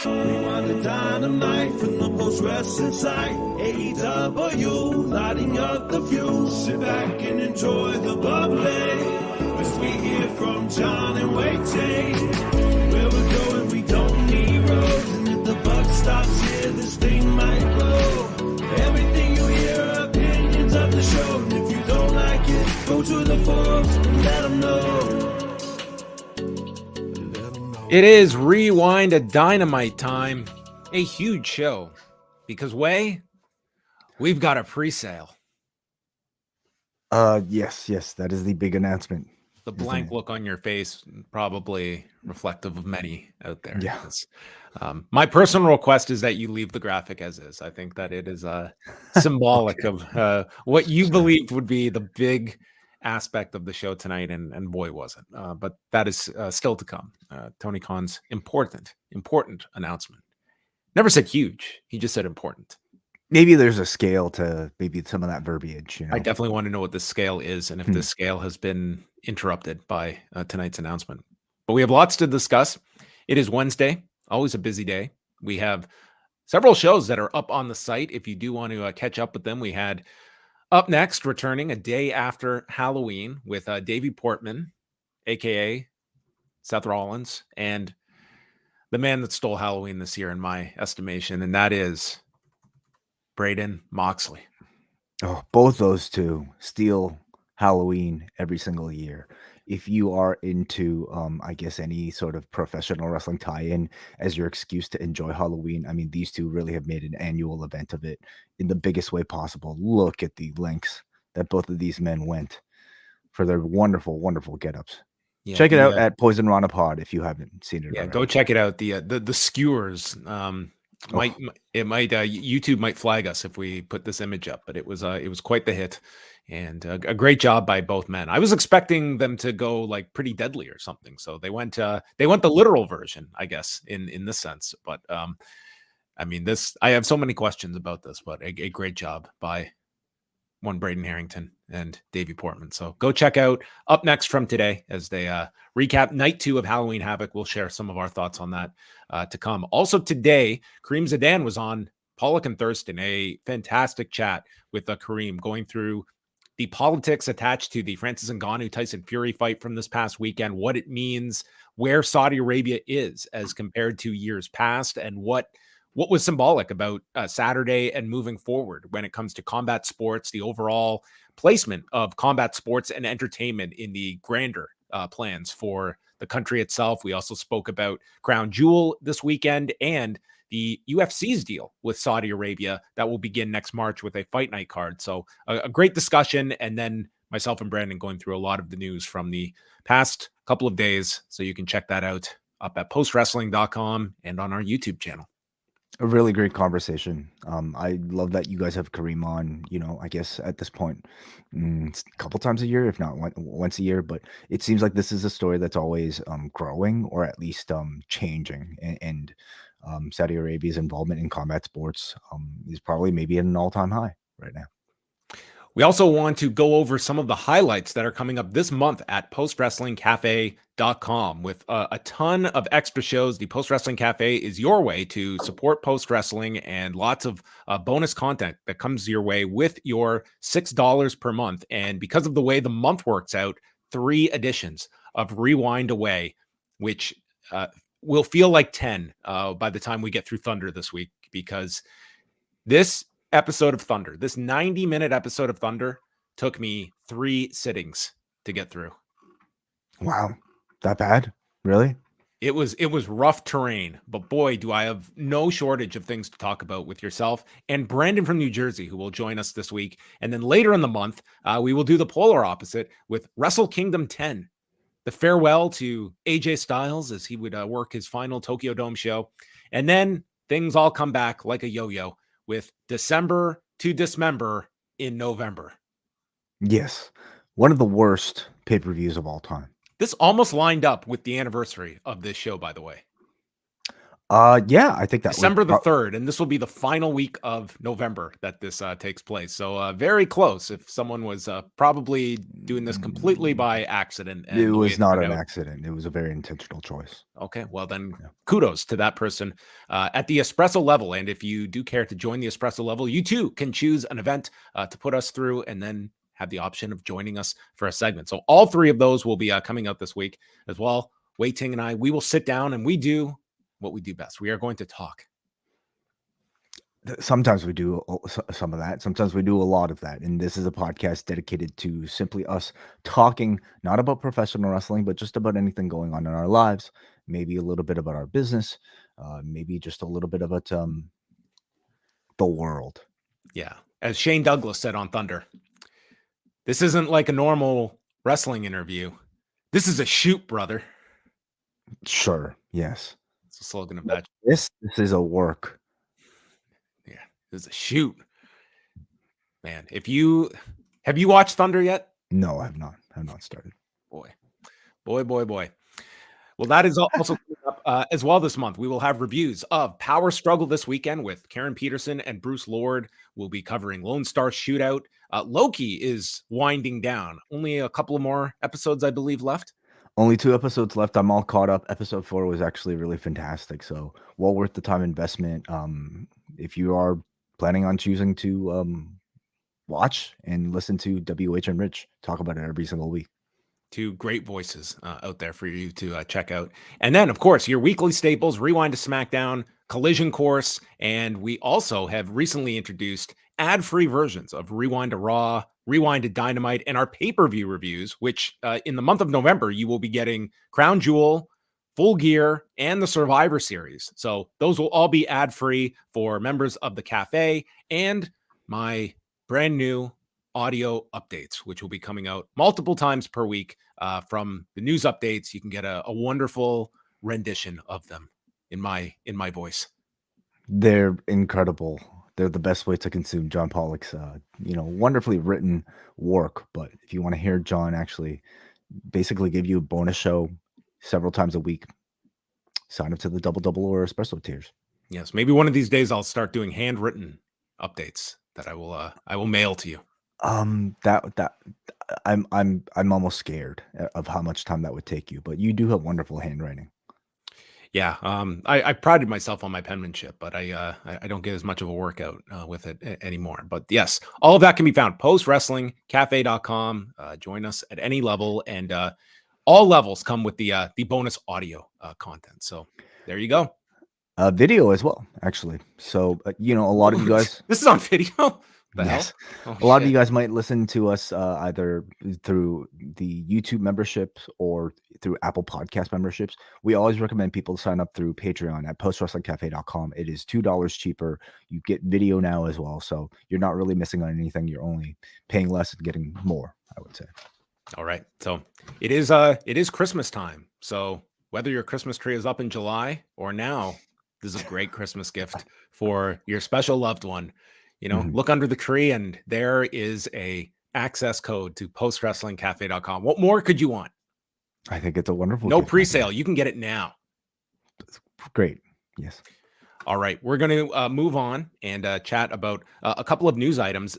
Rewind-A-Dynamite from the post-wrestling site. AEW, lighting up the fuse. Sit back and enjoy the bubbly as we hear from John and Wai Ting. Where we're going, we don't need roads, and if the buck stops here, this thing might blow. Everything you hear are opinions of the show, and if you don't like it, go to the forums and let them know. It is Rewind-A-Dynamite time. A huge show. Because, Wai, we've got a pre-sale. Yes, that is the big announcement. The blank look on your face, probably reflective of many out there. Yeah. My personal request is that you leave the graphic as is. I think that it is symbolic of what you believed would be the big aspect of the show tonight, and boy was it. But that is still to come. Tony Khan's important announcement. Never said huge. He just said important. Maybe there's a scale to maybe some of that verbiage. You know? I definitely want to know what the scale is and if the scale has been interrupted by tonight's announcement. But we have lots to discuss. It is Wednesday, always a busy day. We have several shows that are up on the site. If you do want to catch up with them, we had up next, returning a day after Halloween with Davey Portman, a.k.a. Seth Rollins, and the man that stole Halloween this year, in my estimation, and that is Braden Moxley. Oh, both those two steal Halloween every single year. If you are into, I guess, any sort of professional wrestling tie-in as your excuse to enjoy Halloween, I mean, these two really have made an annual event of it in the biggest way possible. Look at the lengths that both of these men went for their wonderful, wonderful get-ups. Yeah, check it out at Poison Rana Pod if you haven't seen it. Yeah, go check it out. The skewers. YouTube might flag us if we put this image up, but it was quite the hit, and a great job by both men. I was expecting them to go like pretty deadly or something, so they went the literal version, I guess, in this sense. But I mean, I have so many questions about this, but a great job by one Braden Harrington and Davey Portman. So go check out Up Next from today as they recap night 2 of Halloween Havoc. We'll share some of our thoughts on that to come. Also today, Kareem Zidane was on Pollock and Thurston, a fantastic chat with Kareem going through the politics attached to the Francis Ngannou-Tyson Fury fight from this past weekend, what it means, where Saudi Arabia is as compared to years past, and what was symbolic about Saturday and moving forward when it comes to combat sports, the overall placement of combat sports and entertainment in the grander plans for the country itself. We also spoke about Crown Jewel this weekend and the UFC's deal with Saudi Arabia that will begin next March with a fight night card. So a great discussion. And then myself and Brandon going through a lot of the news from the past couple of days. So you can check that out up at postwrestling.com and on our YouTube channel. A really great conversation. I love that you guys have Kareem on, I guess at this point, a couple times a year, if not once a year, but it seems like this is a story that's always growing or at least changing. And Saudi Arabia's involvement in combat sports is probably maybe at an all-time high right now. We also want to go over some of the highlights that are coming up this month at postwrestlingcafe.com with a ton of extra shows. The Post Wrestling Cafe is your way to support post wrestling and lots of bonus content that comes your way with your $6 per month. And because of the way the month works out, 3 editions of Rewind-A-Wai, which will feel like 10 by the time we get through Thunder this week, because this episode of Thunder, this 90-minute episode of Thunder, took me 3 sittings to get through. Wow, that bad? Really? It was rough terrain, but boy, do I have no shortage of things to talk about with yourself and Brandon from New Jersey, who will join us this week. And then later in the month, we will do the polar opposite with Wrestle Kingdom 10, the farewell to AJ Styles as he would work his final Tokyo Dome show. And then things all come back like a yo-yo with December to Dismember in November. Yes. One of the worst pay-per-views of all time. This almost lined up with the anniversary of this show, by the way. Yeah, I think that December the 3rd, and this will be the final week of November that this takes place. So very close. If someone was probably doing this completely by accident, and it the way was not turned an out. accident. It was a very intentional choice. Okay, well then, Yeah. kudos to that person at the espresso level. And if you do care to join the espresso level, you too can choose an event to put us through, and then have the option of joining us for a segment. So all three of those will be coming out this week as well. Wai Ting and I, we will sit down and we do what we do best. We are going to talk. Sometimes we do some of that. Sometimes we do a lot of that. And this is a podcast dedicated to simply us talking, not about professional wrestling, but just about anything going on in our lives. Maybe a little bit about our business. Maybe just a little bit about the world. Yeah. As Shane Douglas said on Thunder, this isn't like a normal wrestling interview. This is a shoot, brother. Sure. Yes. It's the slogan of that. This is a work. Yeah. This is a shoot. Man, have you watched Thunder yet? No, I have not. I have not started. Boy. Well, that is also coming up as well this month. We will have reviews of Power Struggle this weekend with Karen Peterson and Bruce Lord. We'll be covering Lone Star Shootout. Loki is winding down. Only a couple of more episodes, I believe, left. Only 2 episodes left. I'm all caught up. Episode 4 was actually really fantastic. So well worth the time investment. If you are planning on choosing to watch and listen to WH and Rich talk about it every single week. 2 great voices out there for you to check out. And then, of course, your weekly staples, Rewind to SmackDown, Collision Course, and we also have recently introduced ad-free versions of Rewind to Raw, Rewind to Dynamite, and our pay-per-view reviews, which in the month of November, you will be getting Crown Jewel, Full Gear, and the Survivor Series. So those will all be ad-free for members of the Café, and my brand new audio updates, which will be coming out multiple times per week from the news updates. You can get a wonderful rendition of them in my voice. They're incredible. They're the best way to consume John Pollock's, wonderfully written work. But if you want to hear John actually basically give you a bonus show several times a week, sign up to the Double or Espresso tiers. Yes, maybe one of these days I'll start doing handwritten updates that I will mail to you. That I'm almost scared of how much time that would take you, but you do have wonderful handwriting. Yeah, I prided myself on my penmanship, but I don't get as much of a workout with it anymore. But yes, all of that can be found postwrestlingcafe.com. Join us at any level, and all levels come with the bonus audio content. So there you go. Video as well, actually. So a lot of you guys. This is on video. Yes. A lot of you guys might listen to us either through the YouTube memberships or through Apple Podcast memberships. We always recommend people sign up through Patreon at postwrestlingcafe.com. It is $2 cheaper. You get video now as well. So you're not really missing on anything. You're only paying less and getting more, I would say. All right. So it is Christmas time. So whether your Christmas tree is up in July or now, this is a great Christmas gift for your special loved one. Look under the tree and there is a access code to postwrestlingcafe.com. What more could you want? I think it's a wonderful. No pre-sale. You can get it now. Great. Yes. All right. We're going to move on and chat about a couple of news items.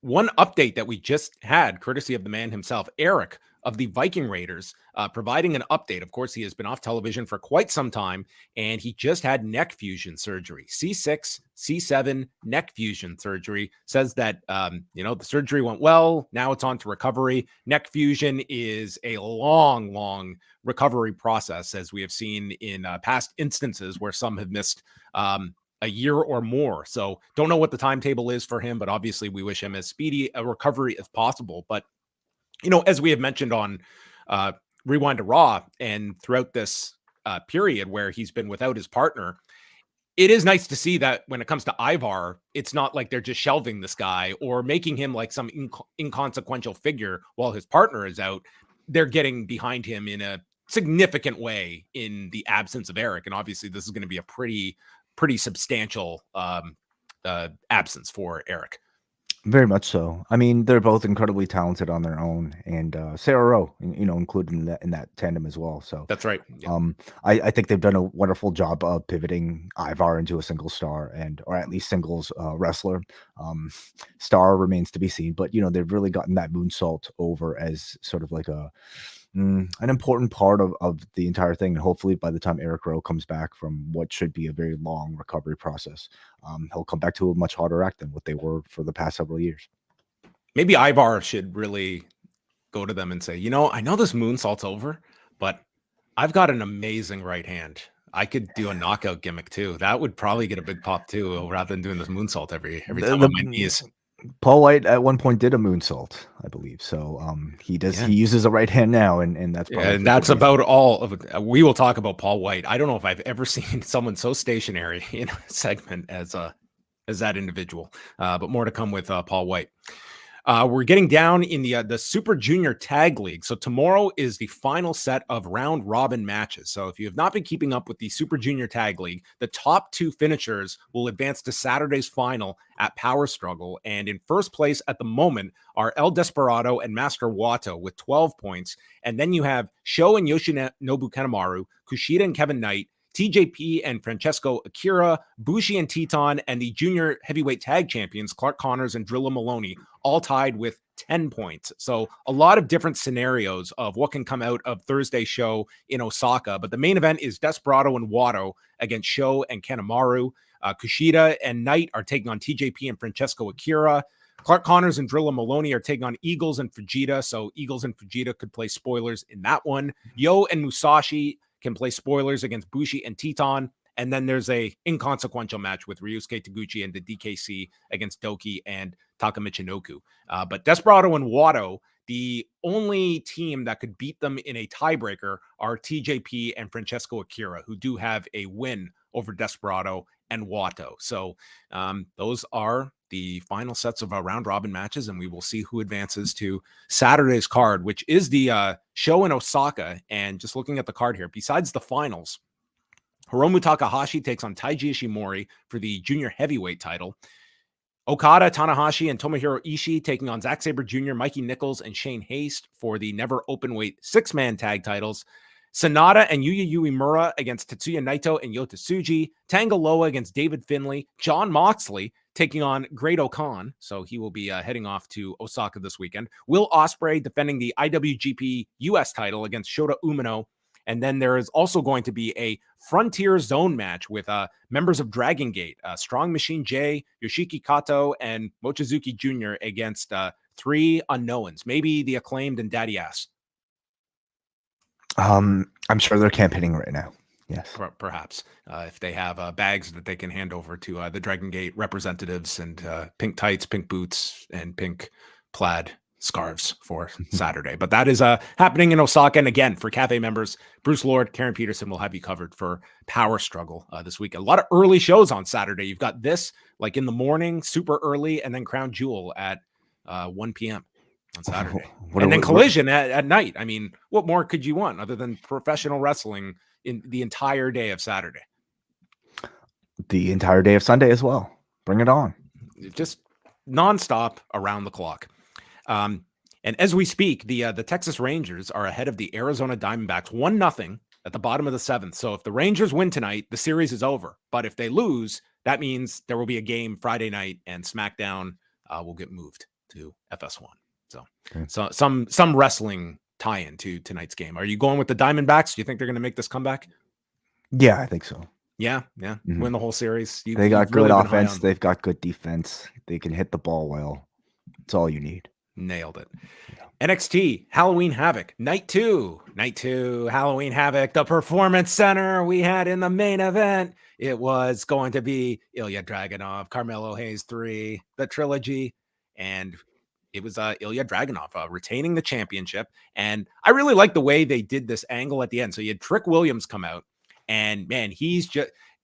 One update that we just had, courtesy of the man himself, Erik of the Viking Raiders, providing an update. Of course, he has been off television for quite some time, and he just had neck fusion surgery. C6, C7 neck fusion surgery. Says that, the surgery went well. Now it's on to recovery. Neck fusion is a long recovery process, as we have seen in past instances where some have missed a year or more. So don't know what the timetable is for him, but obviously we wish him as speedy a recovery as possible. But as we have mentioned on Rewind to Raw and throughout this period where he's been without his partner, it is nice to see that when it comes to Ivar, it's not like they're just shelving this guy or making him like some inconsequential figure while his partner is out. They're getting behind him in a significant way in the absence of Erik. And obviously this is going to be a pretty substantial absence for Erik. Very much so. I mean, they're both incredibly talented on their own, and Sarah Rowe, included in that tandem as well. So That's right. Yeah. I think they've done a wonderful job of pivoting Ivar into a single star or at least singles wrestler. Star remains to be seen, but they've really gotten that moonsault over as sort of like an important part of the entire thing. And hopefully by the time Erik Rowe comes back from what should be a very long recovery process, he'll come back to a much harder act than what they were for the past several years. Maybe Ivar should really go to them and say, I know this moonsault's over, but I've got an amazing right hand. I could do a knockout gimmick too. That would probably get a big pop too, rather than doing this moonsault every time on my knees. Paul White at one point did a moonsault, I believe. So he does. Yeah. He uses a right hand now, and that's and that's about all of it. We will talk about Paul White. I don't know if I've ever seen someone so stationary in a segment as that individual. But more to come with Paul White. We're getting down in the Super Junior Tag League. So tomorrow is the final set of round robin matches. So if you have not been keeping up with the Super Junior Tag League, the top 2 finishers will advance to Saturday's final at Power Struggle. And in first place at the moment are El Desperado and Master Wato with 12 points. And then you have Sho and Yoshinobu Kanemaru, Kushida and Kevin Knight, TJP and Francesco Akira, Bushi and Teton, and the junior heavyweight tag champions, Clark Connors and Drilla Maloney, all tied with 10 points. So a lot of different scenarios of what can come out of Thursday's show in Osaka. But the main event is Desperado and Wato against Sho and Kanemaru. Kushida and Knight are taking on TJP and Francesco Akira. Clark Connors and Drilla Maloney are taking on Eagles and Fujita. So Eagles and Fujita could play spoilers in that one. Yo and Musashi can play spoilers against Bushi and Teton. And then there's a inconsequential match with Ryusuke Taguchi and the DKC against Doki and Taka Michinoku. But Desperado and Wato, the only team that could beat them in a tiebreaker are TJP and Francesco Akira, who do have a win over Desperado and Wato. So those are the final sets of round robin matches, and we will see who advances to Saturday's card, which is the show in Osaka. And just looking at the card here, besides the finals, Hiromu Takahashi takes on Taiji Ishimori for the junior heavyweight title. Okada, Tanahashi, and Tomohiro Ishii taking on Zack Sabre Jr., Mikey Nichols, and Shane Haste for the never openweight 6-man tag titles. Sonata and Yuya Uemura against Tetsuya Naito and Yota Tsuji. Tanga Loa against David Finlay. John Moxley taking on Great Okan. So he will be heading off to Osaka this weekend. Will Ospreay defending the IWGP US title against Shota Umino. And then there is also going to be a Frontier Zone match with members of Dragon Gate, Strong Machine J, Yoshiki Kato, and Mochizuki Jr. against 3 unknowns, maybe the Acclaimed and Daddy Ass. I'm sure they're campaigning right now. Yes, perhaps if they have bags that they can hand over to the Dragon Gate representatives and pink tights, pink boots, and pink plaid scarves for Saturday. But that is happening in Osaka. And again, for Café members, Bruce Lord, Karen Peterson will have you covered for Power Struggle this week. A lot of early shows on Saturday. You've got this like in the morning, super early, and then Crown Jewel at 1 p.m. on Saturday. And then Collision at night. I mean, what more could you want other than professional wrestling in the entire day of Saturday? The entire day of Sunday as well. Bring it on. Just nonstop around the clock. And as we speak, the Texas Rangers are ahead of the Arizona Diamondbacks 1-0 at the bottom of the 7th. So if the Rangers win tonight, the series is over. But if they lose, that means there will be a game Friday night and SmackDown will get moved to FS1. So some wrestling tie-in to tonight's game. Are you going with the Diamondbacks? Do you think they're going to make this comeback? Yeah, I think so. Yeah. Mm-hmm. Win the whole series. They got good offense. They've got good defense. They can hit the ball well. It's all you need. Nailed it. Yeah. NXT Halloween Havoc night 2 Halloween Havoc, the Performance Center we had in the main event. It was going to be Ilya Dragunov, Carmelo Hayes 3, the trilogy, and it was Ilya Dragunov retaining the championship. And I really like the way they did this angle at the end. So you had Trick Williams come out, and man,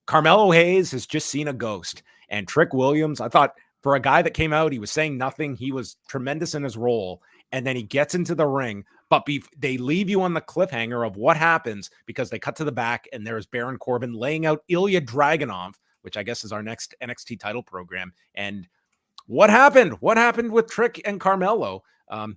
Carmelo Hayes has just seen a ghost. And Trick Williams, I thought, for a guy that came out, he was saying nothing. He was tremendous in his role. And then he gets into the ring, but they leave you on the cliffhanger of what happens because they cut to the back and there's Baron Corbin laying out Ilya Dragunov, which I guess is our next NXT title program. And What happened? What happened with Trick and Carmelo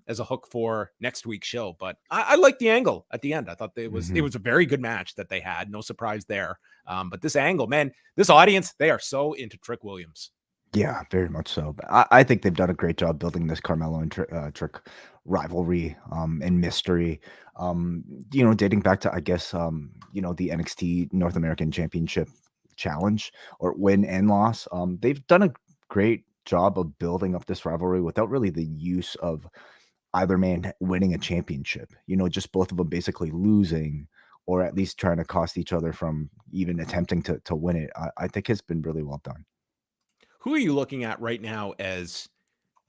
as a hook for next week's show? But I like the angle at the end. I thought it was a very good match that they had. No surprise there. But this angle, man, this audience, they are so into Trick Williams. Yeah, very much so. But I think they've done a great job building this Carmelo and Trick rivalry and mystery. Dating back to, I guess, the NXT North American Championship Challenge or win and loss. They've done a great job of building up this rivalry without really the use of either man winning a championship. Just both of them basically losing, or at least trying to cost each other from even attempting to win it. I think it's been really well done. Who are you looking at right now as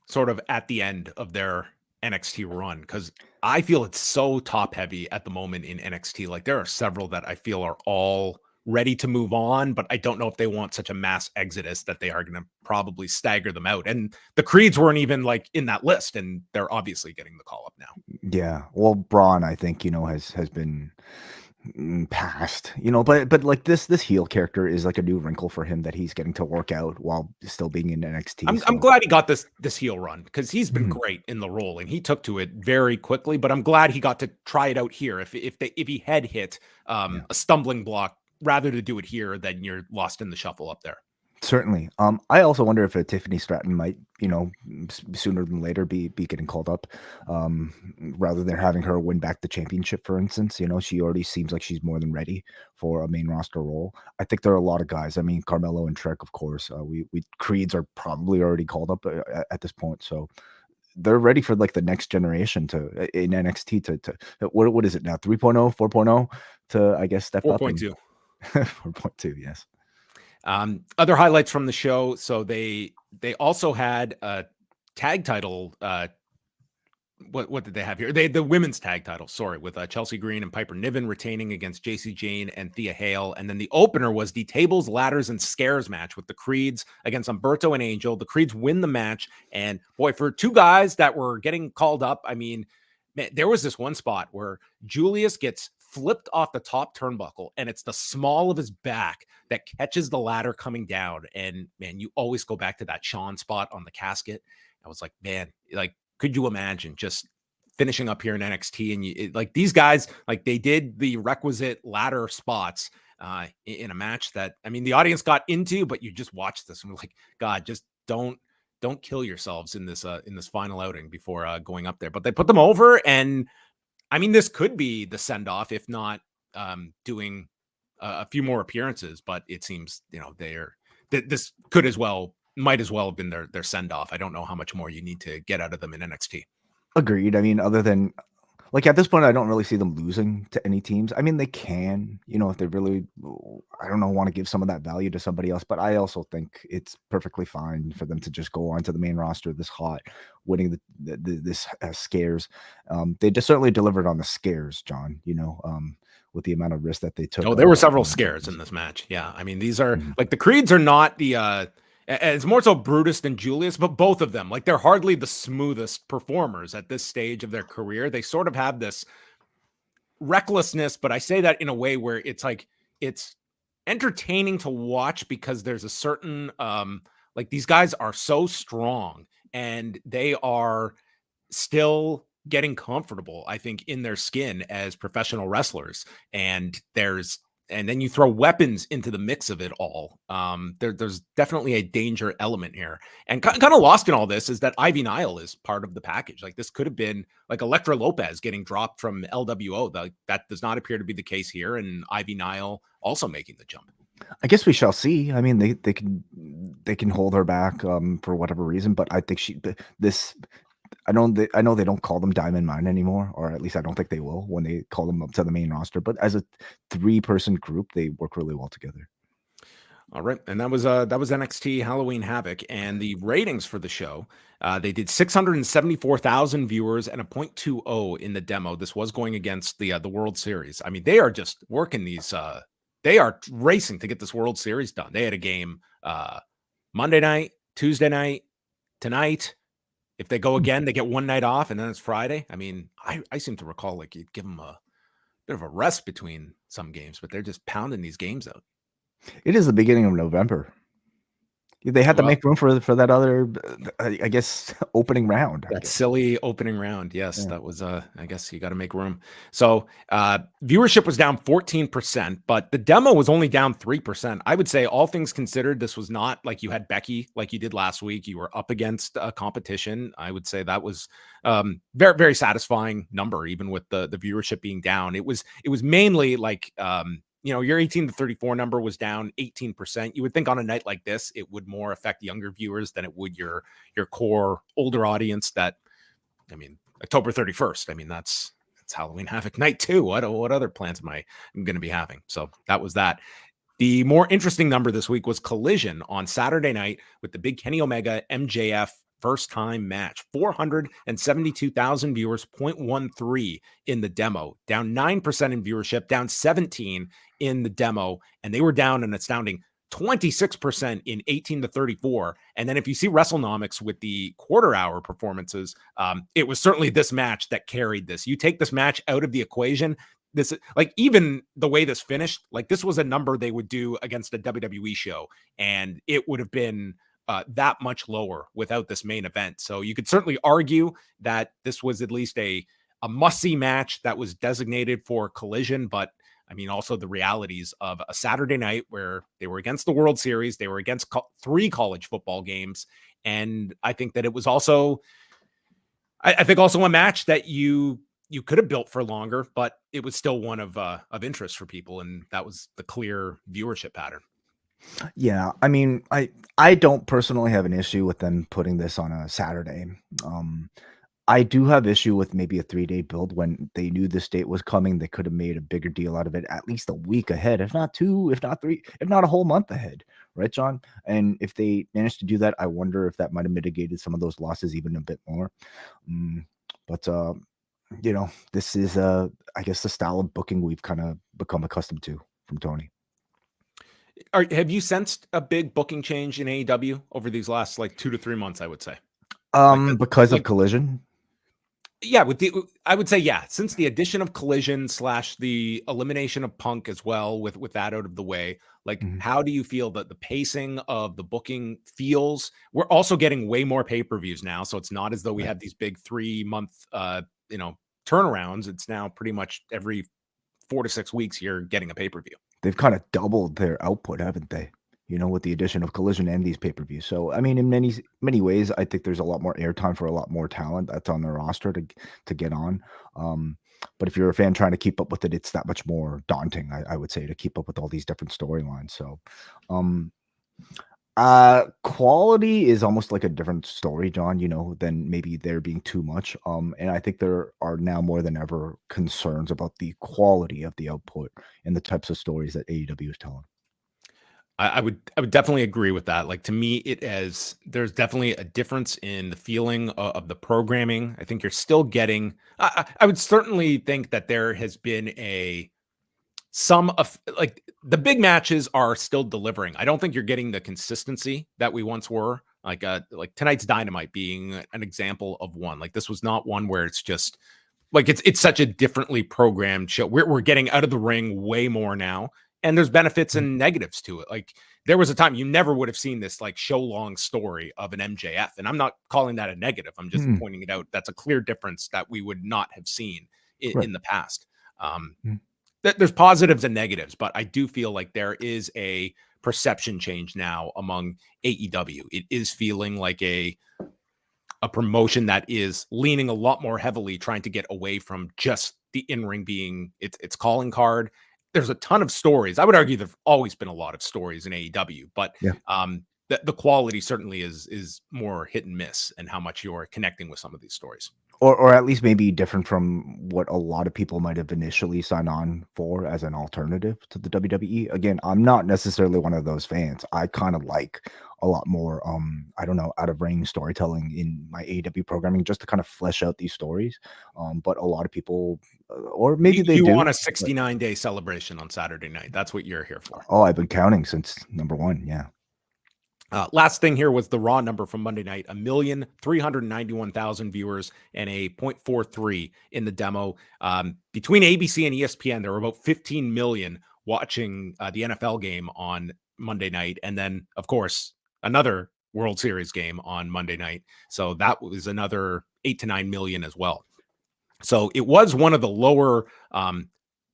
sort of at the end of their NXT run? Because I feel it's so top heavy at the moment in NXT. Like there are several that I feel are all ready to move on, but I don't know if they want such a mass exodus that they are going to probably stagger them out. And the Creeds weren't even like in that list, and they're obviously getting the call up now. Yeah. Well, Braun, I think, has been past, but like this heel character is like a new wrinkle for him that he's getting to work out while still being in NXT. I'm glad he got this heel run because he's been great in the role and he took to it very quickly, but I'm glad he got to try it out here. If he had hit a stumbling block, rather to do it here than you're lost in the shuffle up there. Certainly. I also wonder if Tiffany Stratton might, sooner than later be getting called up, rather than having her win back the championship, for instance. She already seems like she's more than ready for a main roster role. I think there are a lot of guys. I mean, Carmelo and Trick, of course. We Creeds are probably already called up at this point, so they're ready for like the next generation in NXT to what is it now? 3.0, 4.0 to, I guess, step 4.2. up. 4.2, yes. Other highlights from the show. So they also had a tag title. What did they have here? They had the women's tag title, with Chelsea Green and Piper Niven retaining against JC Jane and Thea Hale. And then the opener was the tables, ladders, and scares match with the Creeds against Humberto and Angel. The Creeds win the match. And boy, for two guys that were getting called up, I mean, man, there was this one spot where Julius gets flipped off the top turnbuckle, and it's the small of his back that catches the ladder coming down. And man, you always go back to that Sean spot on the casket. I was like, man, like, could you imagine just finishing up here in NXT and like these guys, like they did the requisite ladder spots in a match that, I mean, the audience got into, but you just watch this and we're like, God, just don't kill yourselves in this final outing before going up there. But they put them over, and I mean, this could be the send-off, if not doing a few more appearances, but it seems, this might as well have been their send-off. I don't know how much more you need to get out of them in NXT. Agreed. I mean, other than like at this point, I don't really see them losing to any teams. I mean, they can, if they really, I don't know, want to give some of that value to somebody else. But I also think it's perfectly fine for them to just go on to the main roster this hot, winning this scares. They just certainly delivered on the scares, John. With the amount of risk that they took. Oh, there were several scares in this match. Yeah, I mean, these are like the Creeds are not the. It's more so Brutus than Julius, but both of them, like they're hardly the smoothest performers at this stage of their career. They sort of have this recklessness, but I say that in a way where it's like, it's entertaining to watch because there's a certain, like these guys are so strong and they are still getting comfortable, I think, in their skin as professional wrestlers. And then you throw weapons into the mix of it all. There's definitely a danger element here. And kind of lost in all this is that Ivy Nile is part of the package. Like this could have been like Elektra Lopez getting dropped from LWO. That does not appear to be the case here. And Ivy Nile also making the jump. I guess we shall see. I mean, they can hold her back for whatever reason, but I think I know they don't call them Diamond Mine anymore, or at least I don't think they will when they call them up to the main roster. But as a 3-person group, they work really well together. All right, and that was NXT Halloween Havoc, and the ratings for the show, they did 674,000 viewers and a 0.20 in the demo. This was going against the World Series. I mean, they are just working these. They are racing to get this World Series done. They had a game Monday night, Tuesday night, tonight. If they go again, they get one night off, and then it's Friday. I mean, I seem to recall like you'd give them a bit of a rest between some games, but they're just pounding these games out. It is the beginning of November. They had to Well, make room for that other, I guess, opening round. I that guess. silly opening round. Yes, Yeah. that was I guess you got to make room. So, viewership was down 14%, but the demo was only down 3%. I would say all things considered, this was not like you had Becky like you did last week. You were up against a competition. I would say that was very, very satisfying number, even with the viewership being down. It was mainly like your 18 to 34 number was down 18%. You would think on a night like this, it would more affect younger viewers than it would your core older audience. October 31st. That's Halloween Havoc night too. What other plans am I going to be having? So that was that. The more interesting number this week was Collision on Saturday night with the big Kenny Omega MJF first time match. 472,000 viewers, 0.13 in the demo, down 9% in viewership, down 17 in the demo, and they were down an astounding 26% in 18 to 34. And then if you see WrestleNomics with the quarter hour performances, it was certainly this match that carried this. You take this match out of the equation, this, like, even the way this finished, like, this was a number they would do against a WWE show, and it would have been that much lower without this main event. So you could certainly argue that this was at least a must-see match that was designated for Collision, but also the realities of a Saturday night where they were against the World Series, they were against 3 college football games, and I think that it was also, I think also a match that you could have built for longer, but it was still one of interest for people, and that was the clear viewership pattern. Yeah, I don't personally have an issue with them putting this on a Saturday. I do have issue with maybe a 3-day build. When they knew this date was coming, they could have made a bigger deal out of it at least a week ahead, if not 2, if not 3, if not a whole month ahead, right, John? And if they managed to do that, I wonder if that might have mitigated some of those losses even a bit more. But this is I guess the style of booking we've kind of become accustomed to from Tony. Have you sensed a big booking change in AEW over these last 2 to 3 months? I would say, because of Collision. Yeah, I would say, yeah, since the addition of Collision / the elimination of Punk as well, with that out of the way, how do you feel that the pacing of the booking feels? We're also getting way more pay-per-views now, so it's not as though we have these big 3-month turnarounds. It's now pretty much every 4 to 6 weeks you're getting a pay-per-view. They've kind of doubled their output, haven't they? With the addition of Collision and these pay-per-views. So, in many ways, I think there's a lot more airtime for a lot more talent that's on their roster to get on. But if you're a fan trying to keep up with it, it's that much more daunting, I would say, to keep up with all these different storylines. So, quality is almost like a different story, John, than maybe there being too much. And I think there are now more than ever concerns about the quality of the output and the types of stories that AEW is telling. I would definitely agree with that. To me, there's definitely a difference in the feeling of the programming. I think you're still getting, I would certainly think that there has been some of the big matches are still delivering. I don't think you're getting the consistency that we once were, like tonight's Dynamite being an example of one. This was not one where it's just it's such a differently programmed show. We're getting out of the ring way more now. And there's benefits and negatives to it. There was a time you never would have seen this show long story of an MJF. And I'm not calling that a negative. I'm just pointing it out. That's a clear difference that we would not have seen in the past. There's positives and negatives, but I do feel like there is a perception change now among AEW. It is feeling like a promotion that is leaning a lot more heavily, trying to get away from just the in-ring being its calling card. There's a ton of stories. I would argue there've always been a lot of stories in AEW, but the quality certainly is more hit and miss, and how much you're connecting with some of these stories. Or at least maybe different from what a lot of people might have initially signed on for as an alternative to the WWE. Again, I'm not necessarily one of those fans. I kind of like a lot more, I don't know, out of ring storytelling in my AEW programming, just to kind of flesh out these stories. But a lot of people, or maybe they do. You want a 69-day celebration on Saturday night. That's what you're here for. Oh, I've been counting since number 1. Yeah. Last thing here was the Raw number from Monday night, 1,391,000 viewers and a 0.43 in the demo. Between ABC and ESPN, there were about 15 million watching the NFL game on Monday night. And then, of course, another World Series game on Monday night. So that was another 8 to 9 million as well. So it was one of the lower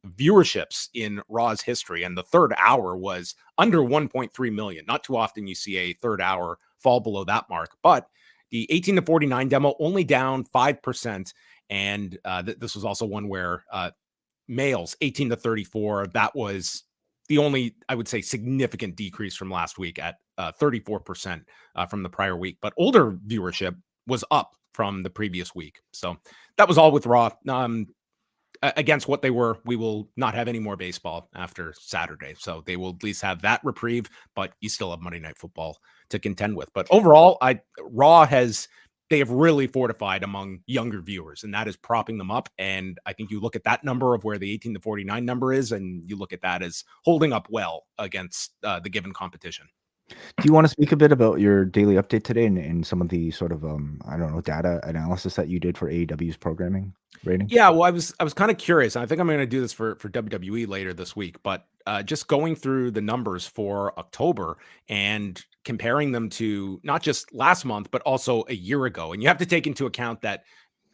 viewerships in Raw's history. And the third hour was under 1.3 million. Not too often you see a third hour fall below that mark, but the 18 to 49 demo only down 5%. And this was also one where males 18 to 34, that was the only, I would say, significant decrease from last week at 34% from the prior week. But older viewership was up from the previous week. So that was all with Raw. Against what they were, we will not have any more baseball after Saturday. So they will at least have that reprieve, but you still have Monday Night Football to contend with. But overall, Raw they have really fortified among younger viewers, and that is propping them up. And I think you look at that number of where the 18 to 49 number is, and you look at that as holding up well against the given competition. Do you want to speak a bit about your daily update today and some of the sort of I don't know, data analysis that you did for AEW's programming rating? Yeah, well, I was kind of curious, and I think I'm going to do this for WWE later this week, but just going through the numbers for October and comparing them to not just last month, but also a year ago. And you have to take into account that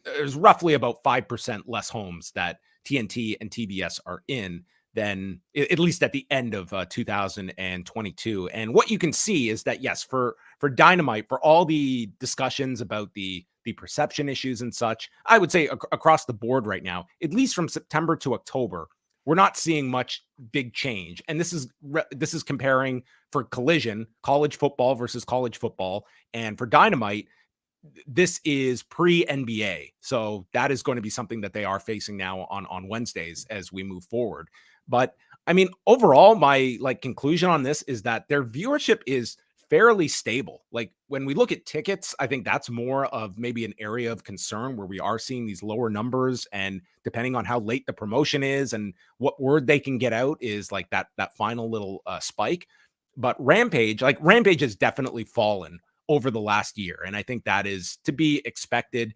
there's roughly about 5% less homes that TNT and TBS are in than at least at the end of 2022. And what you can see is that, yes, for Dynamite, for all the discussions about the perception issues and such, I would say across the board right now, at least from September to October, we're not seeing much big change. And this is comparing for Collision, college football versus college football. And for Dynamite, this is pre-NBA. So that is going to be something that they are facing now on Wednesdays as we move forward. But I mean, overall, my conclusion on this is that their viewership is fairly stable. Like when we look at tickets, I think that's more of maybe an area of concern where we are seeing these lower numbers, and depending on how late the promotion is and what word they can get out is like that final little spike. But Rampage has definitely fallen over the last year, and I think that is to be expected.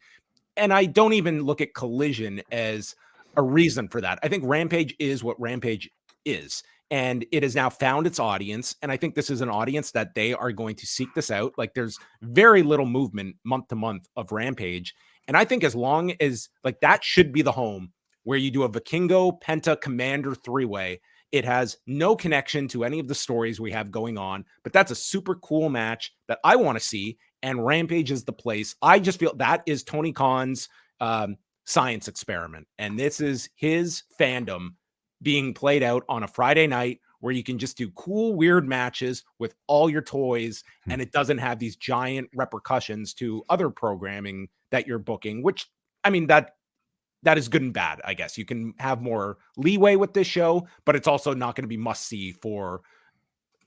And I don't even look at Collision as a reason for that. I think Rampage is what Rampage is, and it has now found its audience. And I think this is an audience that they are going to seek this out. Like there's very little movement month to month of Rampage. And I think as long as that should be the home where you do a Vikingo, Penta, Commander three-way. It has no connection to any of the stories we have going on, but that's a super cool match that I want to see. And Rampage is the place. I just feel that is Tony Khan's science experiment. And this is his fandom being played out on a Friday night where you can just do cool, weird matches with all your toys. And it doesn't have these giant repercussions to other programming that you're booking, which, I mean, that is good and bad, I guess. You can have more leeway with this show, but it's also not going to be must-see for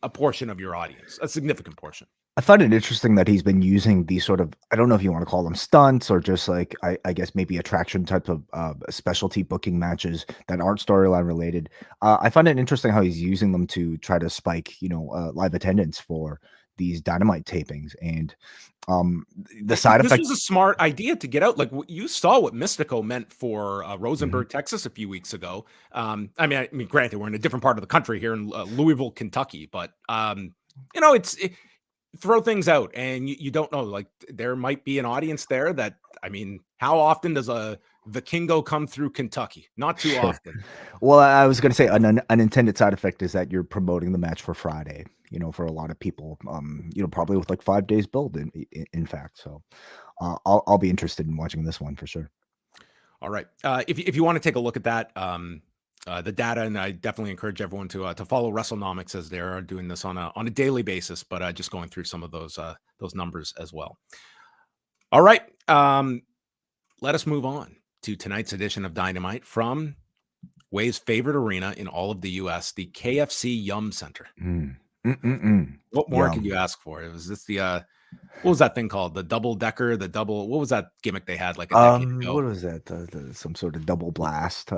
a portion of your audience, a significant portion. I find it interesting that he's been using these sort of, I don't know if you want to call them stunts or just like, I guess maybe attraction type of specialty booking matches that aren't storyline related. I find it interesting how he's using them to try to spike, live attendance for these Dynamite tapings. And the side effect. This was a smart idea to get out. Like you saw what Mystico meant for Rosenberg, Texas a few weeks ago. I mean, granted, we're in a different part of the country here in Louisville, Kentucky, but throw things out and you don't know, like there might be an audience there that, I mean, how often does a Vikingo come through Kentucky? Not too often. Well, I was going to say an unintended side effect is that you're promoting the match for Friday, for a lot of people, probably with like 5 days build in fact. So I'll be interested in watching this one for sure. All right. If you want to take a look at that, the data, and I definitely encourage everyone to follow WrestleNomics as they're doing this on a daily basis, but just going through some of those numbers as well. All right, let us move on to tonight's edition of Dynamite from Wai's favorite arena in all of the U.S., the KFC Yum Center. What more could you ask for? It was this what was that thing called? The double decker, what was that gimmick they had like a decade ago? What was that? Some sort of double blast.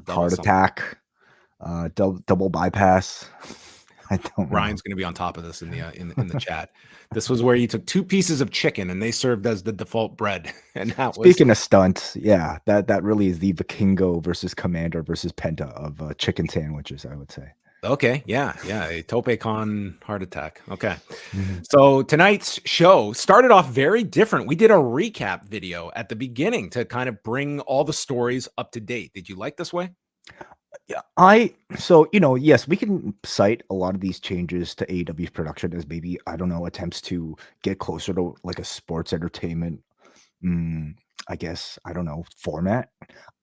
Heart attack, double bypass. I don't know. Ryan's going to be on top of this in the chat. This was where you took 2 pieces of chicken and they served as the default bread. And speaking of stunts, that really is the Vikingo versus Commander versus Penta of chicken sandwiches, I would say. Okay, yeah, a Tope-con heart attack. Okay. Mhm. So tonight's show started off very different. We did a recap video at the beginning to kind of bring all the stories up to date. Did you like this way? Yeah, so yes, we can cite a lot of these changes to AEW's production as maybe, I don't know, attempts to get closer to like a sports entertainment, mm, I guess, I don't know, format.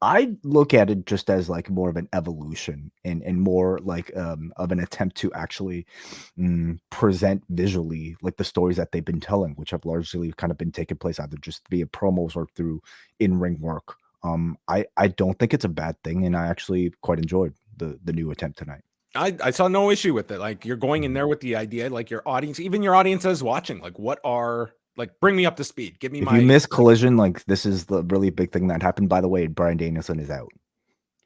I look at it just as like more of an evolution and more like of an attempt to actually present visually like the stories that they've been telling, which have largely kind of been taking place either just via promos or through in-ring work. I don't think it's a bad thing, and I actually quite enjoyed the new attempt tonight. I saw no issue with it. Like you're going in there with the idea, like your audience, even your audience is watching. Like, what are like bring me up to speed. Give me If my you miss Collision, like this is the really big thing that happened. By the way, Bryan Danielson is out.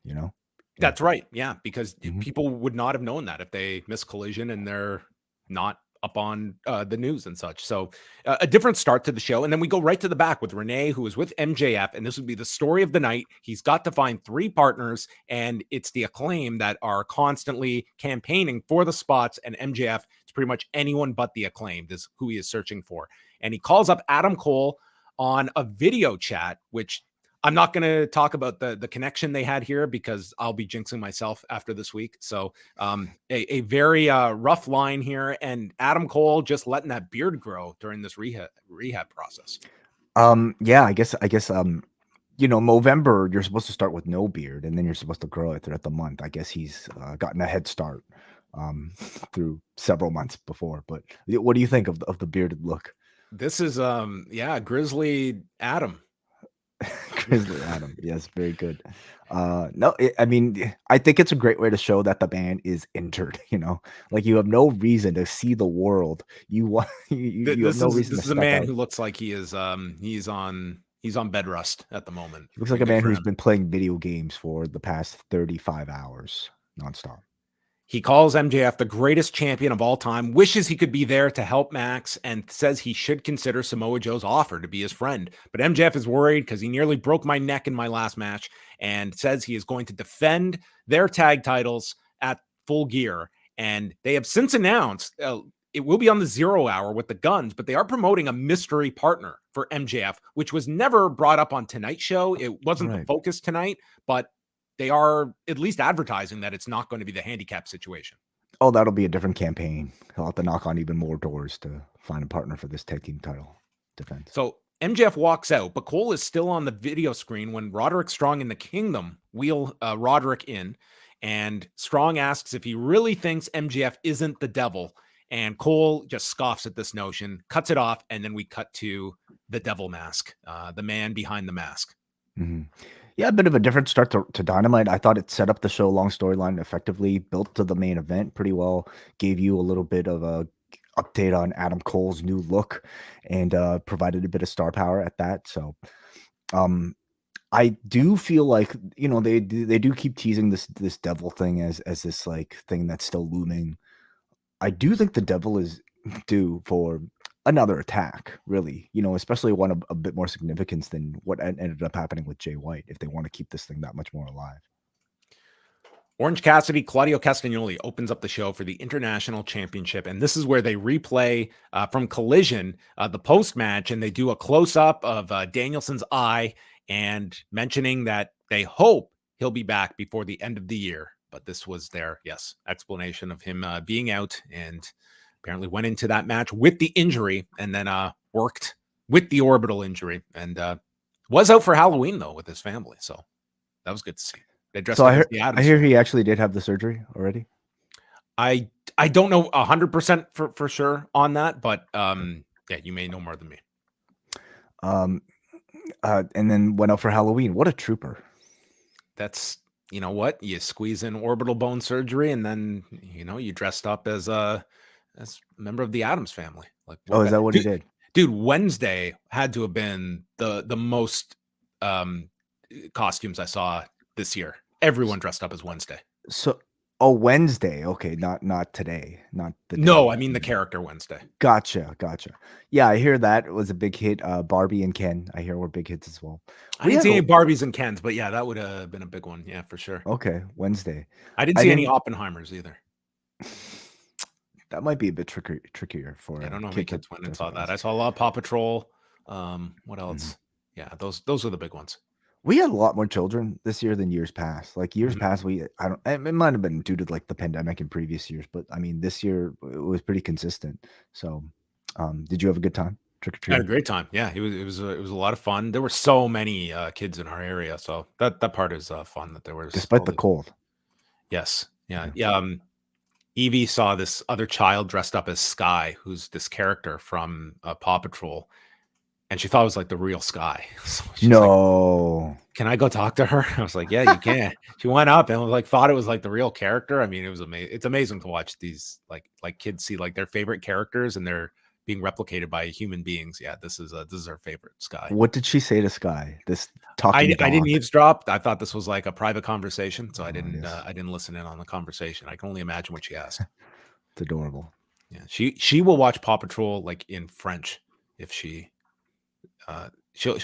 You know. Yeah. That's right. Yeah, because Mhm. people would not have known that if they miss Collision and they're not up on the news and such. So a different start to the show. And then we go right to the back with Renee, who is with MJF. And this would be the story of the night. He's got to find 3 partners, and it's the Acclaim that are constantly campaigning for the spots. And MJF, it's pretty much anyone but the Acclaimed is who he is searching for. And he calls up Adam Cole on a video chat, which I'm not going to talk about the connection they had here because I'll be jinxing myself after this week. So a very rough line here, and Adam Cole just letting that beard grow during this rehab process. Yeah, I guess Movember you're supposed to start with no beard, and then you're supposed to grow it throughout the month. I guess he's gotten a head start through several months before. But what do you think of the bearded look? This is Grizzly Adam. Grizzly Adam, yes, very good. No, I mean, I think it's a great way to show that the man is injured. Like you have no reason to see the world. You want you have no reason. This to is a step man out. who looks like he is he's on bed rest at the moment. He looks like a Good man for who's him. been playing video games for the past 35 hours nonstop. He calls MJF the greatest champion of all time, wishes he could be there to help Max, and says he should consider Samoa Joe's offer to be his friend. But MJF is worried because he nearly broke my neck in my last match, and says he is going to defend their tag titles at Full Gear. And they have since announced it will be on the 0 hour with the Guns, but they are promoting a mystery partner for MJF, which was never brought up on tonight's show. It wasn't the Right. focus tonight, but they are at least advertising that it's not going to be the handicap situation. Oh, that'll be a different campaign. He'll have to knock on even more doors to find a partner for this tag team title defense. So MJF walks out, but Cole is still on the video screen when Roderick Strong in the Kingdom wheel Roderick in, and Strong asks if he really thinks MJF isn't the devil, and Cole just scoffs at this notion, cuts it off, and then we cut to the devil mask, the man behind the mask. Mhm. Yeah, a bit of a different start to Dynamite. I thought it set up the show, long storyline, effectively built to the main event pretty well. Gave you a little bit of a update on Adam Cole's new look, and provided a bit of star power at that. So, um, I do feel like they do keep teasing this devil thing as this like thing that's still looming. I do think the devil is due for another attack, really, especially one of a bit more significance than what ended up happening with Jay White, if they want to keep this thing that much more alive. Orange Cassidy, Claudio Castagnoli opens up the show for the International Championship. And this is where they replay from Collision, the post-match, and they do a close-up of Danielson's eye and mentioning that they hope he'll be back before the end of the year. But this was their, explanation of him being out, and apparently went into that match with the injury and then worked with the orbital injury, and was out for Halloween, though, with his family. So that was good to see. They dressed So up I as heard, the I Addams hear family. he actually did have the surgery already. I don't know 100% for sure on that, but yeah, you may know more than me. And then went out for Halloween. What a trooper! That's, you know what, you squeeze in orbital bone surgery, and then you dressed up as a member of the Addams family. Like, Oh, is that what he did? dude? Wednesday had to have been the most costumes I saw this year. Everyone dressed up as Wednesday. So, Wednesday. Okay, not today. Not the No, day. I mean the character Wednesday. Gotcha. Yeah, I hear that was a big hit. Barbie and Ken, I hear, were big hits as well. I We didn't had see any a- Barbies and Kens, but yeah, that would have been a big one. Yeah, for sure. Okay, Wednesday. I didn't I see any didn't- Oppenheimers either. That might be a bit trickier for I a don't know how many kid that kids went and doesn't saw that. realize. I saw a lot of Paw Patrol. What Mhm. else? Yeah, those are the big ones. We had a lot more children this year than years past. Like years Mhm. past, I don't. It might have been due to like the pandemic in previous years, but I mean, this year it was pretty consistent. So, did you have a good time trick or I had a treating? great time. Yeah, it was a lot of fun. There were so many kids in our area, so that part is fun that there was Despite all the the cold. yes, yeah, Yeah. yeah. Evie saw this other child dressed up as Sky, who's this character from Paw Patrol, and she thought it was like the real Sky. So she's like, No. "Can I go talk to her?" I was like, "Yeah, you can." She went up and was like, thought it was like the real character. I mean, it was amazing. It's amazing to watch these like kids see like their favorite characters and they're being replicated by human beings. Yeah, this is our favorite Sky. What did she say to Sky? This talking I didn't dog. eavesdrop. I thought this was like a private conversation, so Oh, yes. I didn't listen in on the conversation. I can only imagine what she asked. It's adorable. Yeah, she will watch Paw Patrol like in French if she'll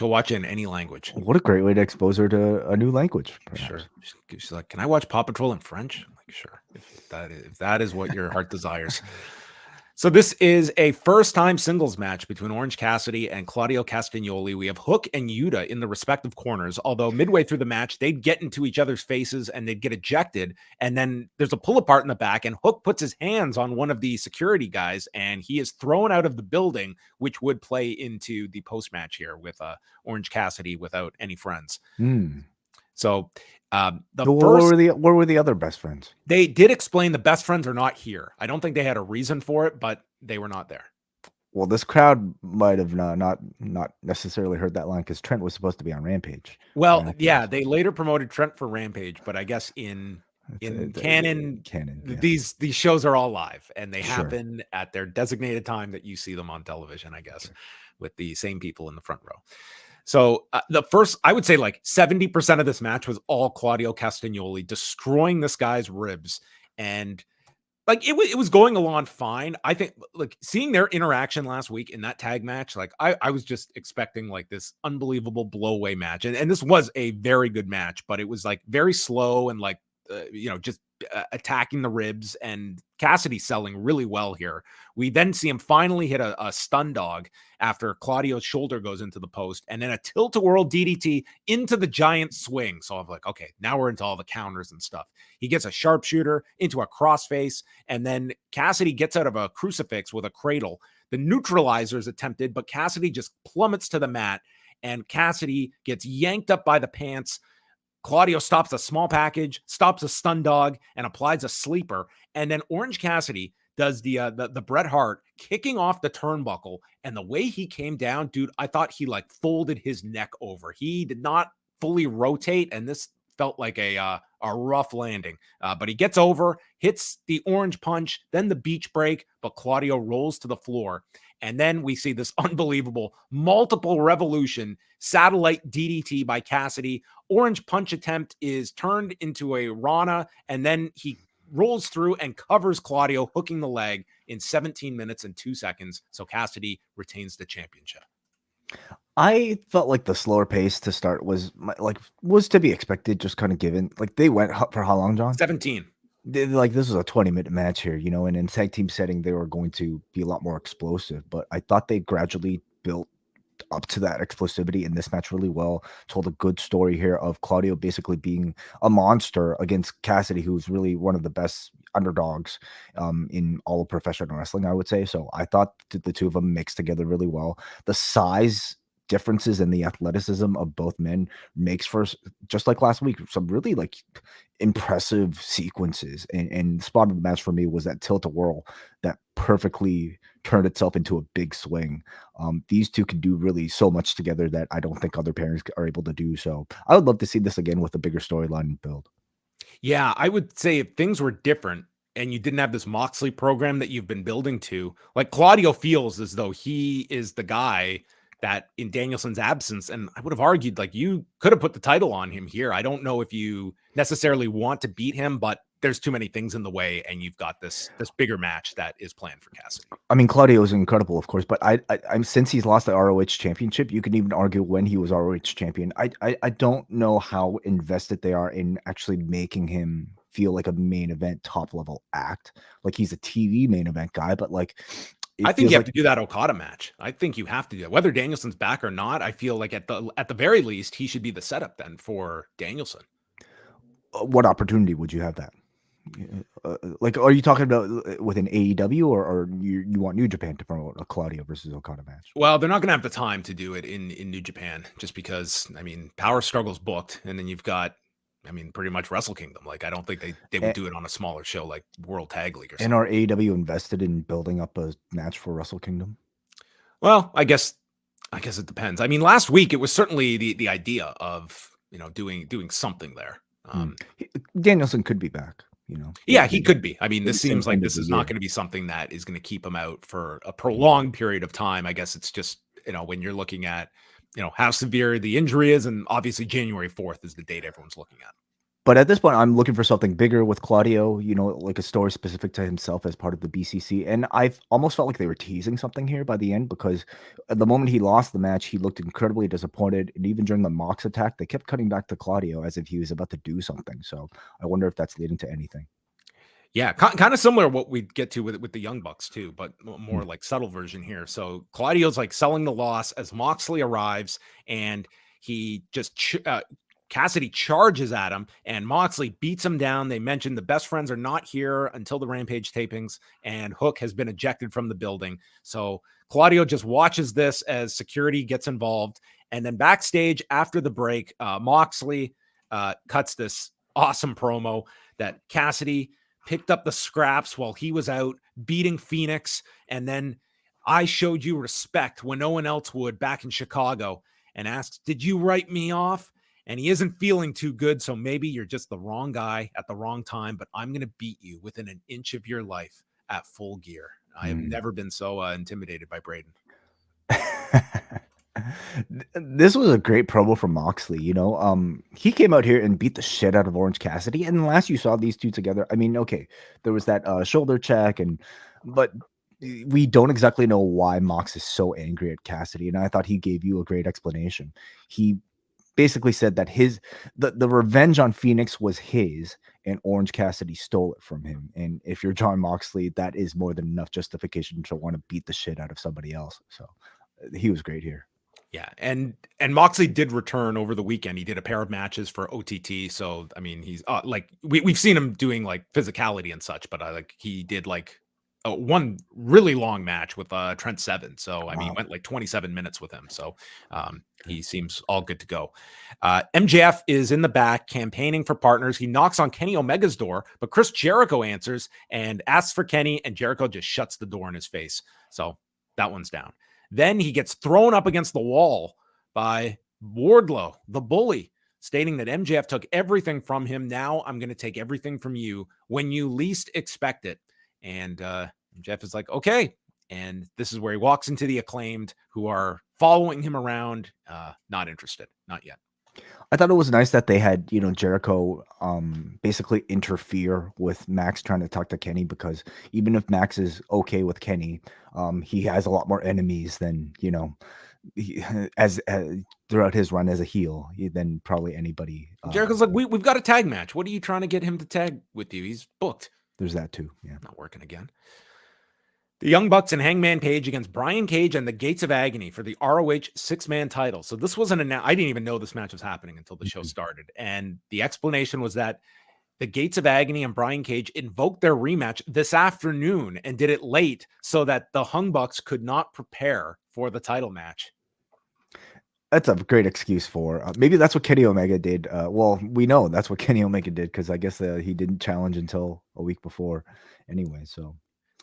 watch it in any language. What a great way to expose her to a new language, perhaps. Sure. She's like, "Can I watch Paw Patrol in French?" I'm like, "Sure, if that is what your heart desires." So this is a first-time singles match between Orange Cassidy and Claudio Castagnoli. We have Hook and Yuta in the respective corners, although midway through the match, they'd get into each other's faces and they'd get ejected. And then there's a pull-apart in the back, and Hook puts his hands on one of the security guys, and he is thrown out of the building, which would play into the post-match here with Orange Cassidy without any friends. So where were the other best friends? They did explain the best friends are not here. I don't think they had a reason for it, but they were not there. Well, this crowd might have not necessarily heard that line because Trent was supposed to be on Rampage. Well, yeah, they later promoted Trent for Rampage, but I guess in canon, yeah. these shows are all live and they happen at their designated time that you see them on television, I guess, with the same people in the front row. So the first, I would say like 70% of this match was all Claudio Castagnoli destroying this guy's ribs. And like it was going along fine. I think like seeing their interaction last week in that tag match, like I was just expecting like this unbelievable blowaway match. And this was a very good match, but it was like very slow and like, just attacking the ribs, and Cassidy selling really well here. We then see him finally hit a stun dog after Claudio's shoulder goes into the post, and then a tilt-a-whirl DDT into the giant swing. So I'm like, okay, now we're into all the counters and stuff. He gets a sharpshooter into a crossface, and then Cassidy gets out of a crucifix with a cradle. The neutralizer is attempted, but Cassidy just plummets to the mat, and Cassidy gets yanked up by the pants. Claudio stops a small package, stops a stun dog, and applies a sleeper. And then Orange Cassidy does the Bret Hart kicking off the turnbuckle. And the way he came down, dude, I thought he like folded his neck over. He did not fully rotate, and this felt like a rough landing. But he gets over, hits the orange punch, then the beach break, but Claudio rolls to the floor. And then we see this unbelievable multiple revolution satellite DDT by Cassidy. Orange punch attempt is turned into a Rana, and then he rolls through and covers Claudio, hooking the leg in 17 minutes and 2 seconds. So Cassidy retains the championship. I felt like the slower pace to start was to be expected, just kind of given. Like they went for how long, John? 17. Like this was a 20-minute match here, and in tag team setting, they were going to be a lot more explosive. But I thought they gradually built up to that explosivity in this match really well. Told a good story here of Claudio basically being a monster against Cassidy, who's really one of the best underdogs in all of professional wrestling, I would say. So I thought the two of them mixed together really well. The size differences in the athleticism of both men makes for, just like last week, some really like impressive sequences. And the spot of the match for me was that tilt-a-whirl that perfectly turned itself into a big swing. These two can do really so much together that I don't think other pairings are able to do. So I would love to see this again with a bigger storyline build. Yeah, I would say if things were different and you didn't have this Moxley program that you've been building to, like Claudio feels as though he is the guy that in Danielson's absence, and I would have argued like you could have put the title on him here. I don't know if you necessarily want to beat him, but there's too many things in the way, and you've got this bigger match that is planned for Cassidy. I mean, Claudio is incredible, of course, but I'm since he's lost the ROH championship, you can even argue when he was ROH champion. I don't know how invested they are in actually making him feel like a main event top level act. Like he's a TV main event guy, but like I think you have to do that Okada match. I think you have to do that. Whether Danielson's back or not, I feel like at the very least, he should be the setup then for Danielson. What opportunity would you have that? Like, are you talking about with an AEW or you want New Japan to promote a Claudio versus Okada match? Well, they're not going to have the time to do it in New Japan just because, I mean, Power Struggle's booked, and then you've got, I mean, pretty much Wrestle Kingdom. Like, I don't think they would do it on a smaller show like World Tag League or something. And are AEW invested in building up a match for Wrestle Kingdom? Well, I guess it depends. I mean, last week it was certainly the idea of, doing something there. Danielson could be back, Yeah, he could be. I mean, this seems like this is not going to be something that is going to keep him out for a prolonged period of time. I guess it's just, when you're looking at, how severe the injury is, and obviously January 4th is the date everyone's looking at. But at this point, I'm looking for something bigger with Claudio, like a story specific to himself as part of the BCC. And I've almost felt like they were teasing something here by the end, because at the moment he lost the match, he looked incredibly disappointed. And even during the Mox attack, they kept cutting back to Claudio as if he was about to do something. So I wonder if that's leading to anything. Yeah, kind of similar to what we get to with the Young Bucks too, but more like subtle version here. So Claudio's like selling the loss as Moxley arrives, and he just Cassidy charges at him, and Moxley beats him down. They mentioned the best friends are not here until the Rampage tapings, and Hook has been ejected from the building. So Claudio just watches this as security gets involved, and then backstage after the break, Moxley cuts this awesome promo that Cassidy picked up the scraps while he was out beating Phoenix. And then I showed you respect when no one else would back in Chicago, and asked, did you write me off? And he isn't feeling too good. So maybe you're just the wrong guy at the wrong time, but I'm going to beat you within an inch of your life at Full Gear. I have never been so intimidated by Braden. This was a great promo from Moxley. He came out here and beat the shit out of Orange Cassidy. And last you saw these two together, I mean, okay, there was that shoulder check, but we don't exactly know why Mox is so angry at Cassidy. And I thought he gave you a great explanation. He basically said that the revenge on Phoenix was his, and Orange Cassidy stole it from him. And if you're John Moxley, that is more than enough justification to want to beat the shit out of somebody else. So he was great here. Yeah, and Moxley did return over the weekend. He did a pair of matches for OTT. So I mean, he's like we've seen him doing like physicality and such, but he did like one really long match with Trent Seven. So I mean, he went like 27 minutes with him. So he seems all good to go. MJF is in the back campaigning for partners. He knocks on Kenny Omega's door, but Chris Jericho answers and asks for Kenny, and Jericho just shuts the door in his face. So that one's down. Then he gets thrown up against the wall by Wardlow, the bully, stating that MJF took everything from him. Now I'm going to take everything from you when you least expect it. And MJF is like, okay. And this is where he walks into the Acclaimed, who are following him around. Not interested. Not yet. I thought it was nice that they had, Jericho basically interfere with Max trying to talk to Kenny, because even if Max is okay with Kenny, he has a lot more enemies than, as throughout his run as a heel than probably anybody. Jericho's like, we've got a tag match. What are you trying to get him to tag with you? He's booked. There's that too. Yeah. Not working again. The Young Bucks and Hangman Page against Brian Cage and the Gates of Agony for the ROH 6-man title. So this wasn't I didn't even know this match was happening until the show started. And the explanation was that the Gates of Agony and Brian Cage invoked their rematch this afternoon and did it late so that the Hung Bucks could not prepare for the title match. That's a great excuse for maybe that's what Kenny Omega did. Well, we know that's what Kenny Omega did, because I guess he didn't challenge until a week before anyway. So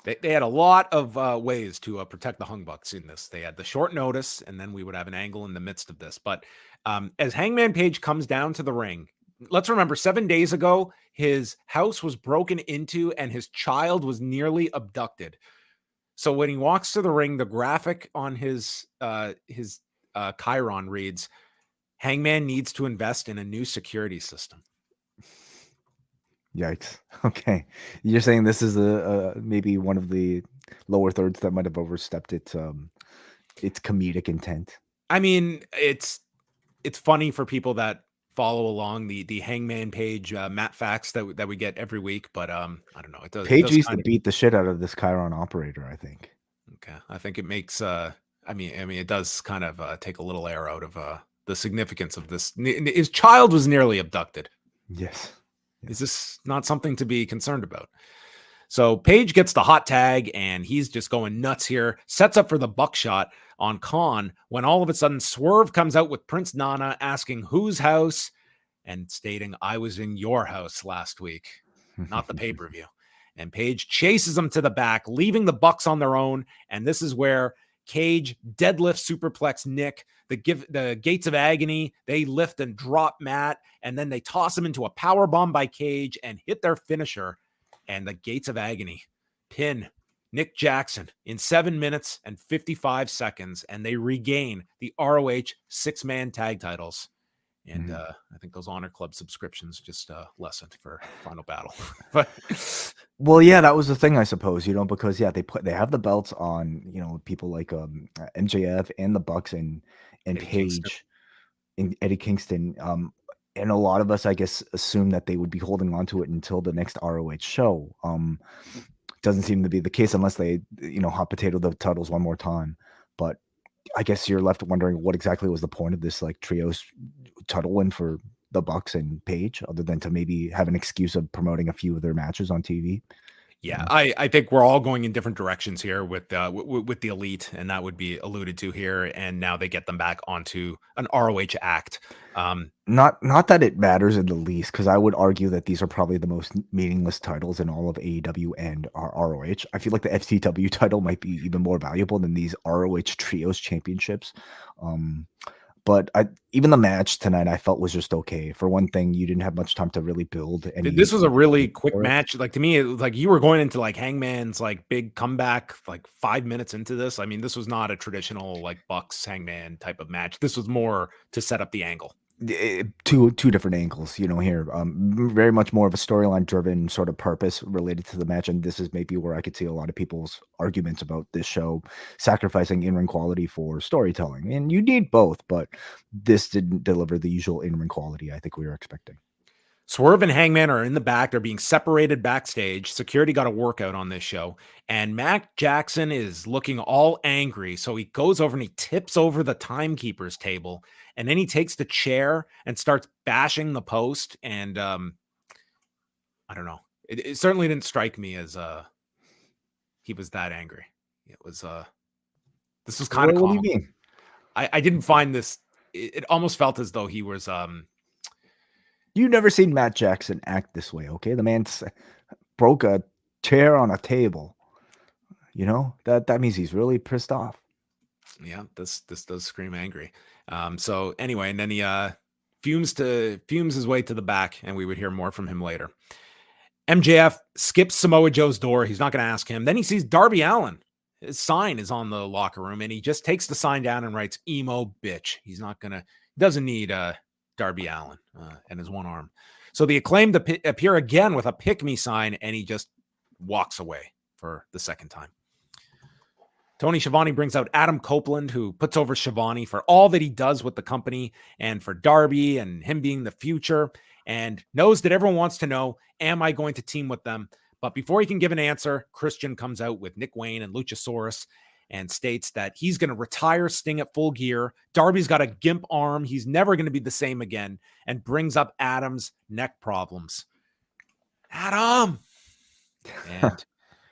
they had a lot of ways to protect the Hung Bucks in this. They had the short notice, and then we would have an angle in the midst of this. But as Hangman Page comes down to the ring, let's remember 7 days ago, his house was broken into and his child was nearly abducted. So when he walks to the ring, the graphic on his Chiron reads, Hangman needs to invest in a new security system. Yikes. Okay. You're saying this is maybe one of the lower thirds that might have overstepped its comedic intent. I mean, it's funny for people that follow along the Hangman Page Matt facts that we get every week, but I don't know. It Paige does used to kind of beat the shit out of this Chiron operator, I think. okay. I think it makes I mean it does kind of take a little air out of the significance of this. His child was nearly abducted. Yes. Is this not something to be concerned about? So Page gets the hot tag and he's just going nuts here, sets up for the buckshot on Khan when all of a sudden Swerve comes out with Prince Nana asking whose house and stating, I was in your house last week, not the pay-per-view. And Page chases him to the back, leaving the Bucks on their own. And this is where Cage deadlift superplex Nick, the Gates of Agony, they lift and drop Matt, and then they toss him into a power bomb by Cage and hit their finisher. And the Gates of Agony pin Nick Jackson in 7 minutes and 55 seconds, and they regain the ROH 6-man tag titles. And I think those Honor Club subscriptions just lessened for Final Battle. But well, yeah, that was the thing, I suppose, because they have the belts on, people like MJF and the Bucks and Eddie Page Kingston. and Eddie Kingston. And a lot of us, I guess, assume that they would be holding on to it until the next ROH show. Doesn't seem to be the case unless they, hot potato the titles one more time. But I guess you're left wondering what exactly was the point of this like trios title win for the Bucks and Page, other than to maybe have an excuse of promoting a few of their matches on TV. Yeah, I think we're all going in different directions here with the Elite, and that would be alluded to here. And now they get them back onto an ROH act. Not that it matters in the least, because I would argue that these are probably the most meaningless titles in all of AEW and ROH. I feel like the FTW title might be even more valuable than these ROH Trios championships. But even the match tonight, I felt was just okay. For one thing, you didn't have much time to really build. This was a really quick match. Like, to me, it was like you were going into like Hangman's like big comeback, like 5 minutes into this. I mean, this was not a traditional like Bucks Hangman type of match. This was more to set up the angle. Two different angles, here. Very much more of a storyline driven sort of purpose related to the match, and this is maybe where I could see a lot of people's arguments about this show sacrificing in-ring quality for storytelling. And you need both, but this didn't deliver the usual in-ring quality I think we were expecting. Swerve and Hangman are in the back. They're being separated backstage. Security got a workout on this show. And Matt Jackson is looking all angry. So he goes over and he tips over the timekeeper's table. And then he takes the chair and starts bashing the post. And I don't know. It certainly didn't strike me as he was that angry. It was this was kind of calm. What do you mean? I didn't find this. It almost felt as though he was You've never seen Matt Jackson act this way, okay? The man broke a chair on a table. That means he's really pissed off. Yeah, this does scream angry. So anyway, and then he fumes his way to the back, and we would hear more from him later. MJF skips Samoa Joe's door. He's not going to ask him. Then he sees Darby Allin. His sign is on the locker room, and he just takes the sign down and writes "emo bitch." He doesn't need Darby Allin and his one arm. So the Acclaimed appear again with a pick me sign, and he just walks away for the second time. Tony Schiavone brings out Adam Copeland, who puts over Schiavone for all that he does with the company and for Darby and him being the future, and knows that everyone wants to know, am I going to team with them? But before he can give an answer, Christian comes out with Nick Wayne and Luchasaurus and states that he's going to retire Sting at Full Gear. Darby's got a gimp arm. He's never going to be the same again, and brings up Adam's neck problems. Adam! And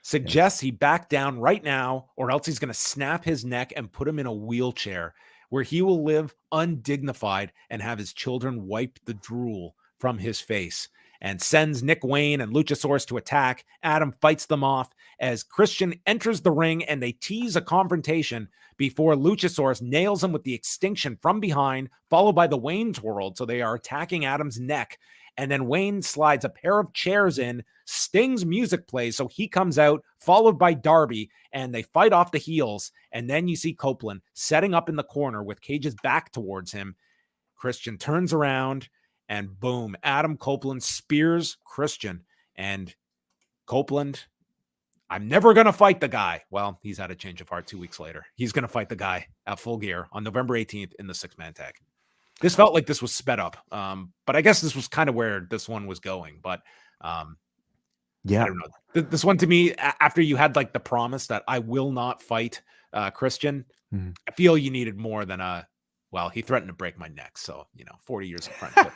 suggests he back down right now, or else he's going to snap his neck and put him in a wheelchair where he will live undignified and have his children wipe the drool from his face, and sends Nick Wayne and Luchasaurus to attack. Adam fights them off as Christian enters the ring, and they tease a confrontation before Luchasaurus nails him with the extinction from behind, followed by the Wayne's World. So they are attacking Adam's neck. And then Wayne slides a pair of chairs in. Sting's music plays, so he comes out, followed by Darby, and they fight off the heels. And then you see Copeland setting up in the corner with Cage's back towards him. Christian turns around, and boom, Adam Copeland spears Christian. And Copeland, I'm never going to fight the guy. Well, he's had a change of heart 2 weeks later. He's going to fight the guy at Full Gear on November 18th in the 6-man tag. This felt like this was sped up. But I guess this was kind of where this one was going. But yeah, I don't know. This one to me, after you had like the promise that I will not fight Christian, I feel you needed more than well, he threatened to break my neck. So, 40 years of friendship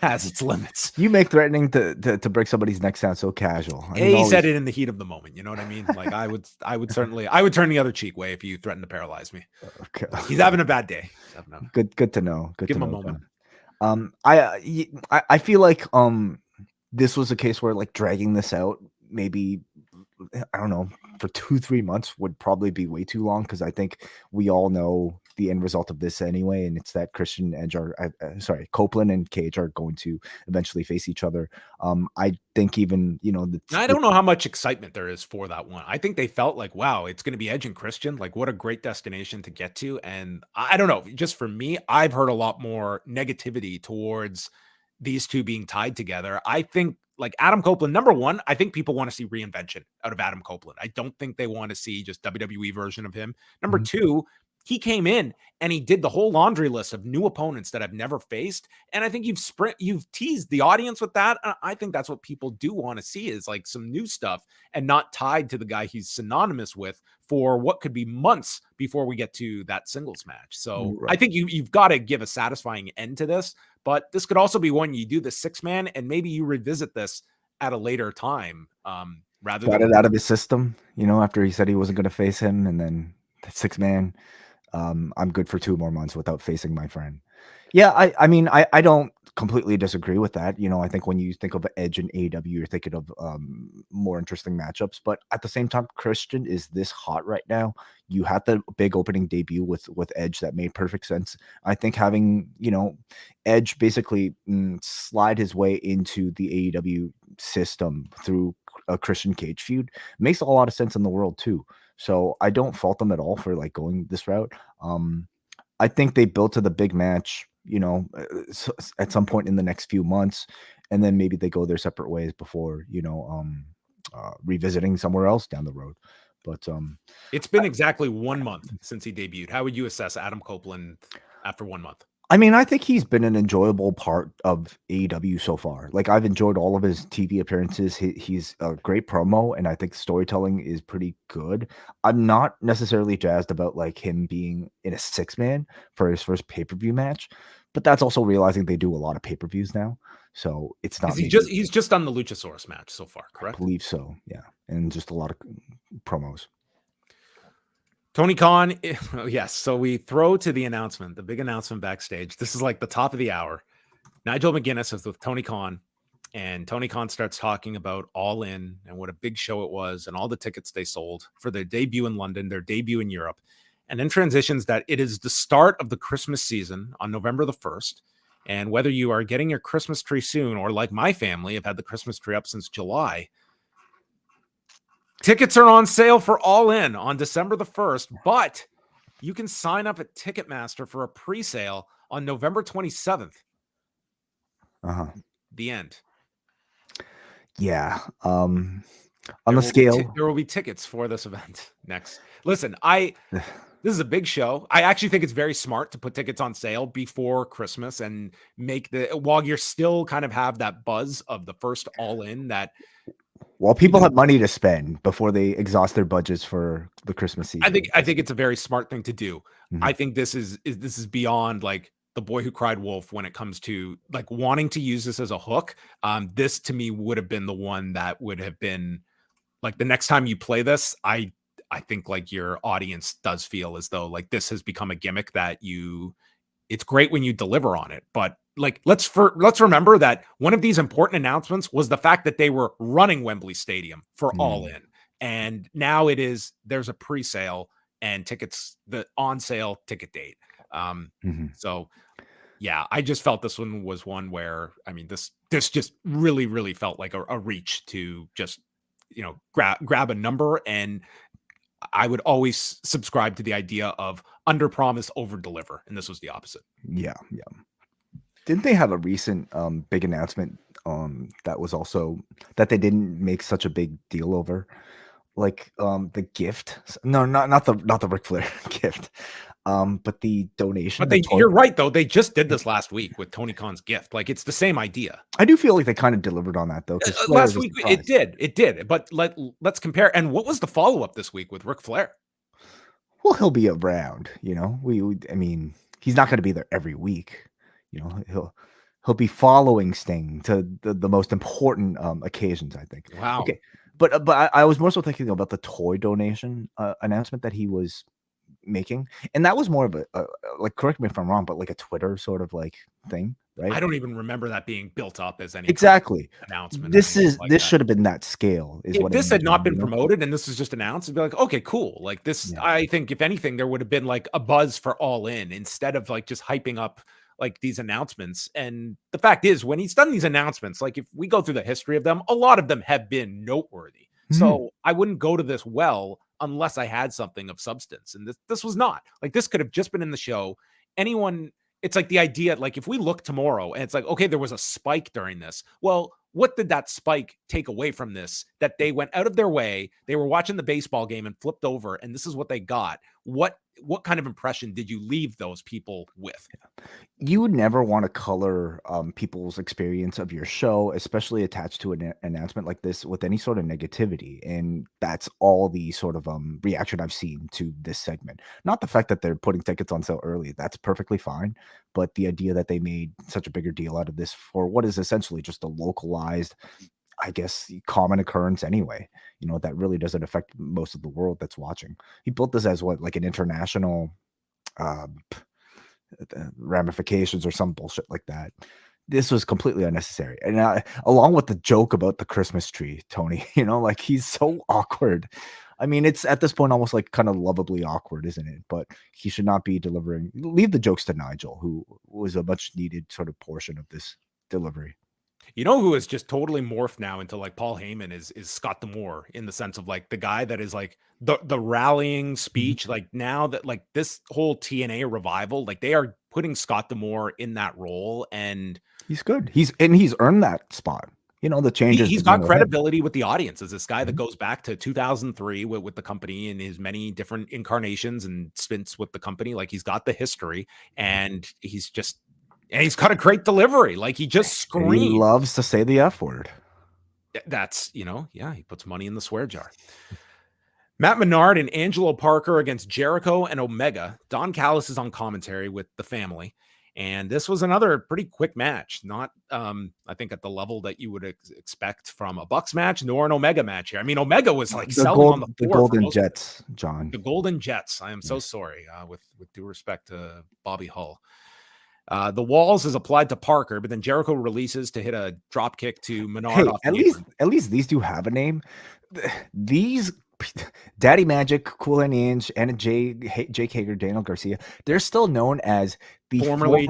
has its limits. You make threatening to break somebody's neck sound so casual. He said it in the heat of the moment. You know what I mean? Like I would turn the other cheek way if you threatened to paralyze me. Okay. He's having a bad day. Good to know. Give him a moment. I feel like this was a case where like dragging this out, maybe, I don't know, for 2-3 months would probably be way too long, because I think we all know the end result of this anyway, and it's that Christian Copeland and Cage are going to eventually face each other. I think even I don't know how much excitement there is for that one. I think they felt like, wow, it's going to be Edge and Christian. Like, what a great destination to get to. And I don't know, just for me, I've heard a lot more negativity towards these two being tied together. I think like Adam Copeland, number one, I think people want to see reinvention out of Adam Copeland. I don't think they want to see just WWE version of him. Number two, he came in and he did the whole laundry list of new opponents that I've never faced. And I think you've teased the audience with that. I think that's what people do want to see, is like some new stuff and not tied to the guy he's synonymous with for what could be months before we get to that singles match. So I think you've got to give a satisfying end to this, but this could also be one you do the 6-man and maybe you revisit this at a later time. Rather got than it out of his system, after he said he wasn't going to face him, and then the 6-man. I'm good for 2 more months without facing my friend. Yeah, I mean, I don't completely disagree with that. I think when you think of Edge and AEW, you're thinking of more interesting matchups. But at the same time, Christian is this hot right now. You had the big opening debut with Edge that made perfect sense. I think having Edge basically slide his way into the AEW system through a Christian Cage feud makes a lot of sense in the world too. So I don't fault them at all for like going this route. I think they built to the big match, at some point in the next few months, and then maybe they go their separate ways before, revisiting somewhere else down the road. But it's been exactly 1 month since he debuted. How would you assess Adam Copeland after 1 month? I mean, I think he's been an enjoyable part of AEW so far. Like, I've enjoyed all of his TV appearances. He's a great promo, and I think storytelling is pretty good. I'm not necessarily jazzed about like him being in a 6-man for his first pay-per-view match, but that's also realizing they do a lot of pay-per-views now. So it's not. He's just done the Luchasaurus match so far, correct? I believe so, yeah, and just a lot of promos. Tony Khan, yes. So we throw to the announcement, the big announcement backstage. This is like the top of the hour. Nigel McGuinness is with Tony Khan, and Tony Khan starts talking about All In and what a big show it was and all the tickets they sold for their debut in London, their debut in Europe, and then transitions that it is the start of the Christmas season on November the 1st. And whether you are getting your Christmas tree soon or like my family have had the Christmas tree up since July, tickets are on sale for All In on December the 1st, but you can sign up at Ticketmaster for a pre-sale on November 27th. The end. Yeah. On the scale, there will be tickets for this event next. Listen, this is a big show. I actually think it's very smart to put tickets on sale before Christmas and make while you're still kind of have that buzz of the first All In that. While people have money to spend before they exhaust their budgets for the Christmas season. I think it's a very smart thing to do. I think this is beyond like The Boy Who Cried Wolf when it comes to like wanting to use this as a hook. This to me would have been the one that would have been like the next time you play this. I think like your audience does feel as though like this has become a gimmick that it's great when you deliver on it, but like let's remember that one of these important announcements was the fact that they were running Wembley Stadium for All In, and now there's a pre-sale and tickets, the on sale ticket date. So yeah, I just felt this one was one where I mean this just really felt like a reach to just grab a number, and I would always subscribe to the idea of under promise, over deliver. And this was the opposite. Yeah. Didn't they have a recent big announcement that was also that they didn't make such a big deal over? Like the gift. No, not the Ric Flair gift. But the donation, But you're right though. They just did this last week with Tony Khan's gift. Like it's the same idea. I do feel like they kind of delivered on that though. Last week it did. But let's compare. And what was the follow up this week with Ric Flair? Well, he'll be around. I mean, he's not going to be there every week. He'll be following Sting to the most important occasions, I think. Wow. Okay, but I was more so thinking about the toy donation announcement that he was making, and that was more of a like, correct me if I'm wrong, but like a Twitter sort of like thing, right? I don't even remember that being built up as any exactly announcement. This should have been that scale. If this had not been promoted and this was just announced, it'd be like, okay, cool. Like this, I think if anything, there would have been like a buzz for All In instead of like just hyping up like these announcements. And the fact is, when he's done these announcements, like if we go through the history of them, a lot of them have been noteworthy. So I wouldn't go to this well unless I had something of substance. And this was not. Like this could have just been in the show. It's like the idea, like if we look tomorrow and it's like, okay, there was a spike during this. Well, what did that spike take away from this? That they went out of their way, they were watching the baseball game and flipped over, and this is what they got. What kind of impression did you leave those people with? You would never want to color people's experience of your show, especially attached to an announcement like this, with any sort of negativity. And that's all the sort of reaction I've seen to this segment. Not the fact that they're putting tickets on sale early. That's perfectly fine. But the idea that they made such a bigger deal out of this for what is essentially just a localized, I guess, common occurrence anyway, that really doesn't affect most of the world that's watching. He built this as like an international ramifications or some bullshit like that. This was completely unnecessary. And along with the joke about the Christmas tree, Tony, like he's so awkward. I mean, it's at this point almost like kind of lovably awkward, isn't it? But he should not be leave the jokes to Nigel, who was a much needed sort of portion of this delivery. You know who is just totally morphed now into like Paul Heyman is Scott D'Amore, in the sense of like the guy that is like the rallying speech. Like now that like this whole TNA revival, like they are putting Scott D'Amore in that role, and he's good. He's earned that spot. The changes. He's got credibility with the audience as this guy that goes back to 2003 with the company and his many different incarnations and stints with the company. Like he's got the history, and he's got a great delivery. Like he just screams. He loves to say the F word. That's, he puts money in the swear jar. Matt Menard and Angelo Parker against Jericho and Omega. Don Callis is on commentary with the family. And this was another pretty quick match. Not, I think, at the level that you would expect from a Bucks match, nor an Omega match here. I mean, Omega was like selling on the floor. The Golden Jets, John. The Golden Jets. I am so sorry, with due respect to Bobby Hull. The walls is applied to Parker, but then Jericho releases to hit a drop kick to Menard. Hey, at least these do have a name. These Daddy Magic, Cool and Inch, and Jake Hager, Daniel Garcia, they're still known as the formerly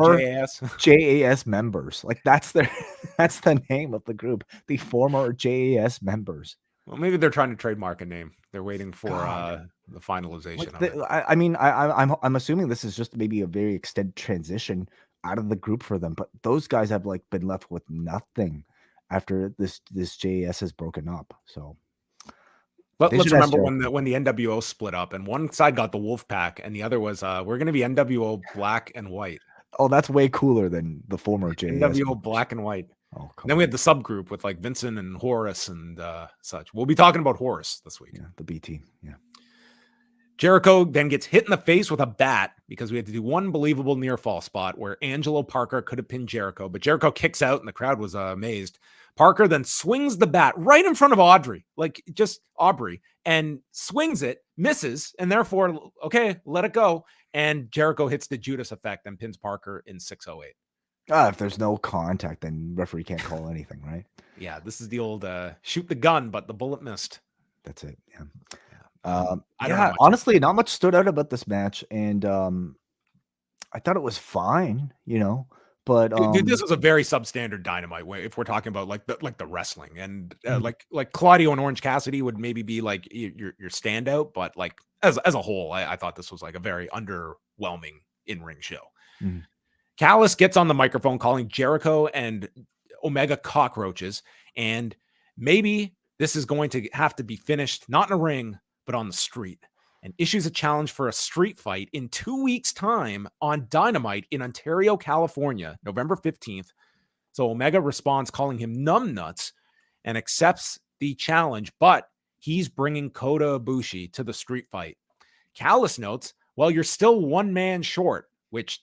JAS members. Like that's the name of the group, the former JAS members. Well, maybe they're trying to trademark a name. They're waiting for the finalization. I mean, I'm assuming this is just maybe a very extended transition out of the group for them, but those guys have like been left with nothing after this JAS has broken up. So let's remember when the NWO split up, and one side got the Wolf Pack, and the other was we're going to be NWO Black and White. Oh, that's way cooler than the former JAS. NWO Black and White. Oh, then we had the subgroup with like Vincent and Horace and such. We'll be talking about Horace this week. Yeah, the B team. Yeah. Jericho then gets hit in the face with a bat because we had to do one believable near fall spot where Angelo Parker could have pinned Jericho, but Jericho kicks out and the crowd was amazed. Parker then swings the bat right in front of Aubrey, and swings it, misses, and therefore, okay, let it go. And Jericho hits the Judas effect and pins Parker in 608. If there's no contact, then referee can't call anything, right? Yeah, this is the old shoot the gun, but the bullet missed. That's it. Yeah. Honestly, not much stood out about this match, and I thought it was fine, but dude, this was a very substandard Dynamite way. If we're talking about like the wrestling, and like Claudio and Orange Cassidy would maybe be like your standout, but like as a whole, I thought this was like a very underwhelming in-ring show. Mm. Callis gets on the microphone calling Jericho and Omega cockroaches, and maybe this is going to have to be finished not in a ring but on the street. and issues a challenge for a street fight in 2 weeks' time on Dynamite in Ontario, California, November 15th. So Omega responds calling him numbnuts and accepts the challenge, but he's bringing Kota Ibushi to the street fight. Callis notes, well, you're still one man short, which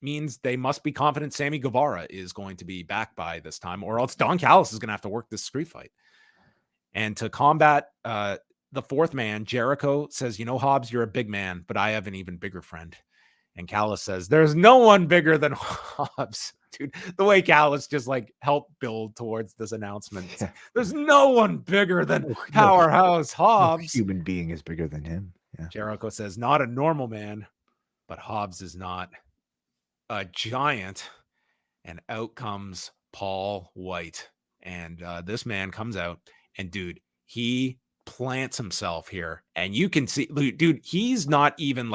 means they must be confident Sammy Guevara is going to be back by this time, or else Don Callis is going to have to work this street fight. And to combat the fourth man, Jericho says, Hobbs, you're a big man, but I have an even bigger friend. And Callis says, there's no one bigger than Hobbs. Dude, the way Callis just helped build towards this announcement. Yeah. There's no one bigger than Powerhouse Hobbs. No human being is bigger than him. Yeah. Jericho says, not a normal man, but Hobbs is not a giant. And out comes Paul White. And this man comes out and, dude, he plants himself here. And you can see, dude, he's not even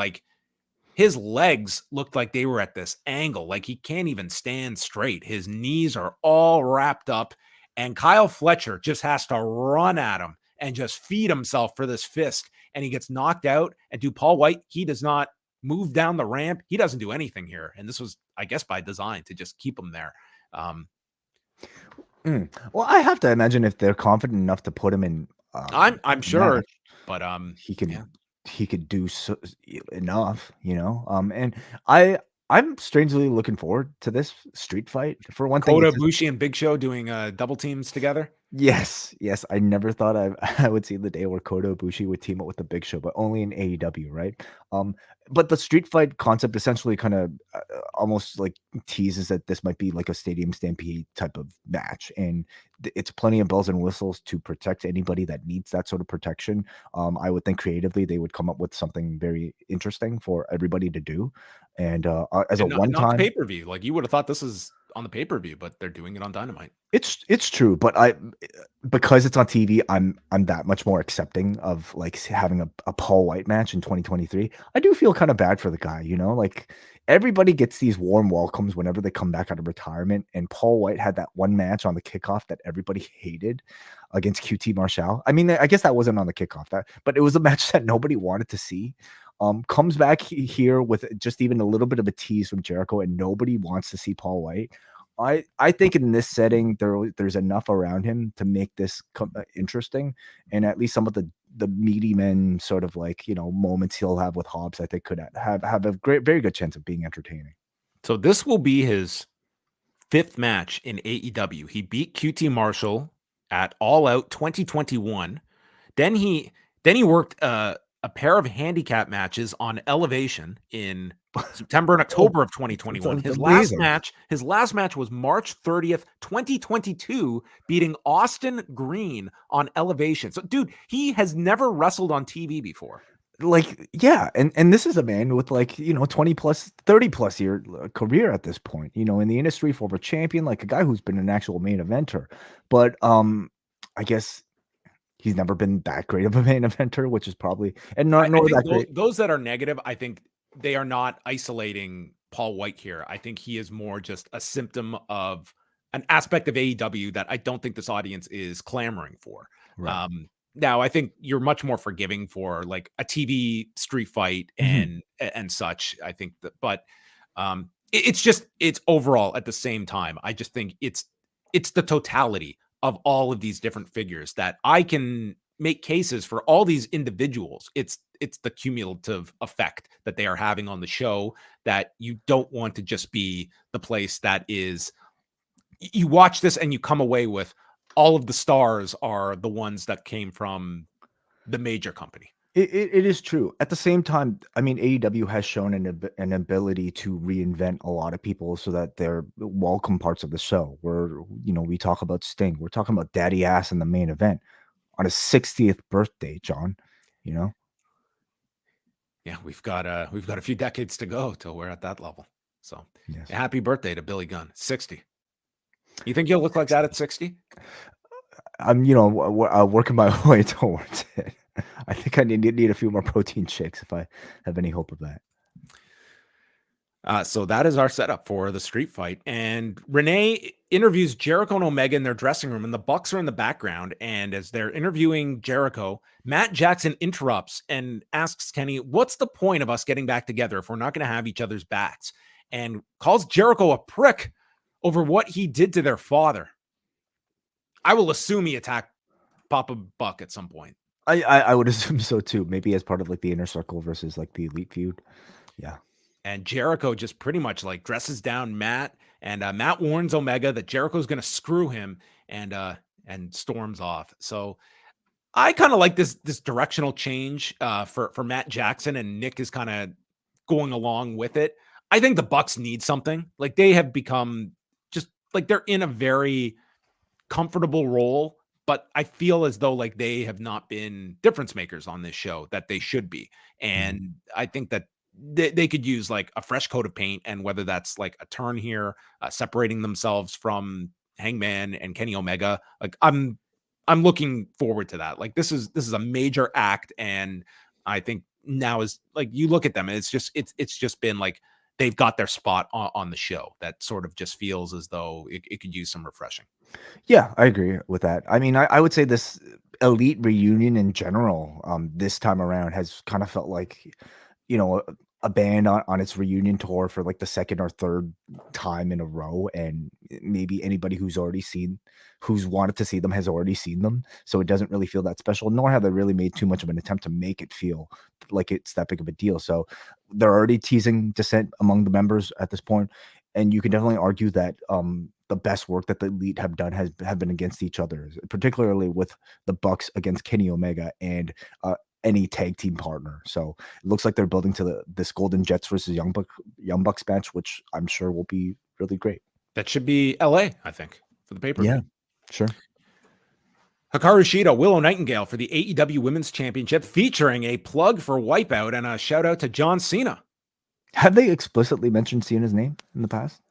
his legs looked like they were at this angle. He can't even stand straight. His knees are all wrapped up. And Kyle Fletcher just has to run at him and just feed himself for this fist. And he gets knocked out. And Paul White, he does not move down the ramp. He doesn't do anything here. And this was, I guess, by design to just keep him there. Well, I have to imagine if they're confident enough to put him in. I'm sure, match, but he can. Yeah. He could do enough, and I'm strangely looking forward to this street fight. For one thing, Kota Ibushi and Big Show doing double teams together. Yes. I never thought I would see the day where Kota Ibushi would team up with the Big Show, but only in AEW, right? But the street fight concept essentially kind of almost teases that this might be a stadium stampede type of match, and it's plenty of bells and whistles to protect anybody that needs that sort of protection. I would think creatively they would come up with something very interesting for everybody to do, and as a one-time pay-per-view, you would have thought this is on the pay-per-view, but they're doing it on Dynamite. It's true, but because it's on TV, I'm that much more accepting of having a Paul White match in 2023. I do feel kind of bad for the guy, everybody gets these warm welcomes whenever they come back out of retirement, and Paul White had that one match on the kickoff that everybody hated against QT Marshall. I mean, I guess that wasn't on the kickoff, but it was a match that nobody wanted to see. Comes back here with just even a little bit of a tease from Jericho, and nobody wants to see Paul White. I think in this setting, there's enough around him to make this interesting, and at least some of the meaty men sort of moments he'll have with Hobbs, I think could have a very good chance of being entertaining. So this will be his 5th match in AEW. He beat QT Marshall at All Out 2021. Then he worked a pair of handicap matches on Elevation in September and October of 2021. His last match was March 30th, 2022, beating Austin Green on Elevation. So, dude, he has never wrestled on TV before. And this is a man with 20 plus 30 plus year career at this point, in the industry, former champion, a guy who's been an actual main eventer. But I guess he's never been that great of a main eventer, which is probably those that are negative. I think they are not isolating Paul White here. I think he is more just a symptom of an aspect of AEW that I don't think this audience is clamoring for. Right. Now, I think you're much more forgiving for a TV street fight and such. I think that, but it's overall at the same time. I just think it's the totality of all of these different figures that I can make cases for all these individuals. It's the cumulative effect that they are having on the show, that you don't want to just be the place that is, you watch this and you come away with all of the stars are the ones that came from the major company. It is true. At the same time, I mean, AEW has shown an ability to reinvent a lot of people so that they're welcome parts of the show. Where, we talk about Sting, we're talking about Daddy Ass in the main event on his 60th birthday, John. Yeah, we've got a few decades to go till we're at that level. So, yes. Happy birthday to Billy Gunn, 60. You think you'll look like that at 60? I'm, working my way towards it. I think I need a few more protein shakes if I have any hope of that. So that is our setup for the street fight. And Renee, interviews Jericho and Omega in their dressing room, and the Bucks are in the background. And as they're interviewing Jericho, Matt Jackson interrupts and asks Kenny, what's the point of us getting back together if we're not going to have each other's backs? And calls Jericho a prick over what he did to their father. I will assume he attacked Papa Buck at some point. I would assume so too. Maybe as part of like the Inner Circle versus like the Elite feud. Yeah. And Jericho just pretty much like dresses down Matt, and Matt warns Omega that Jericho's going to screw him, and storms off. So I kind of like this directional change for Matt Jackson, and Nick is kind of going along with it. I think the Bucks need something. Like, they have become just like, they're in a very comfortable role, but I feel as though like they have not been difference makers on this show that they should be. And I think that they could use like a fresh coat of paint, and whether that's like a turn here, separating themselves from Hangman and Kenny Omega, like I'm looking forward to that. Like, this is a major act, and I think now is like, you look at them and it's just been like they've got their spot on the show that sort of just feels as though it could use some refreshing. Yeah, I agree with that. I mean, I would say this Elite reunion in general, this time around has kind of felt like, you know, a band on its reunion tour for like the second or third time in a row, and maybe anybody who's wanted to see them has already seen them, so it doesn't really feel that special, nor have they really made too much of an attempt to make it feel like it's that big of a deal. So they're already teasing dissent among the members at this point, and you can definitely argue that the best work that the Elite have done have been against each other, particularly with the Bucks against Kenny Omega and any tag team partner. So it looks like they're building to this Golden Jets versus Young Bucks match, which I'm sure will be really great. That should be LA, I think, for the pay-per-view. Yeah, sure. Hikaru Shida, Willow Nightingale for the AEW Women's Championship, featuring a plug for Wipeout and a shout out to John Cena. Have they explicitly mentioned Cena's name in the past?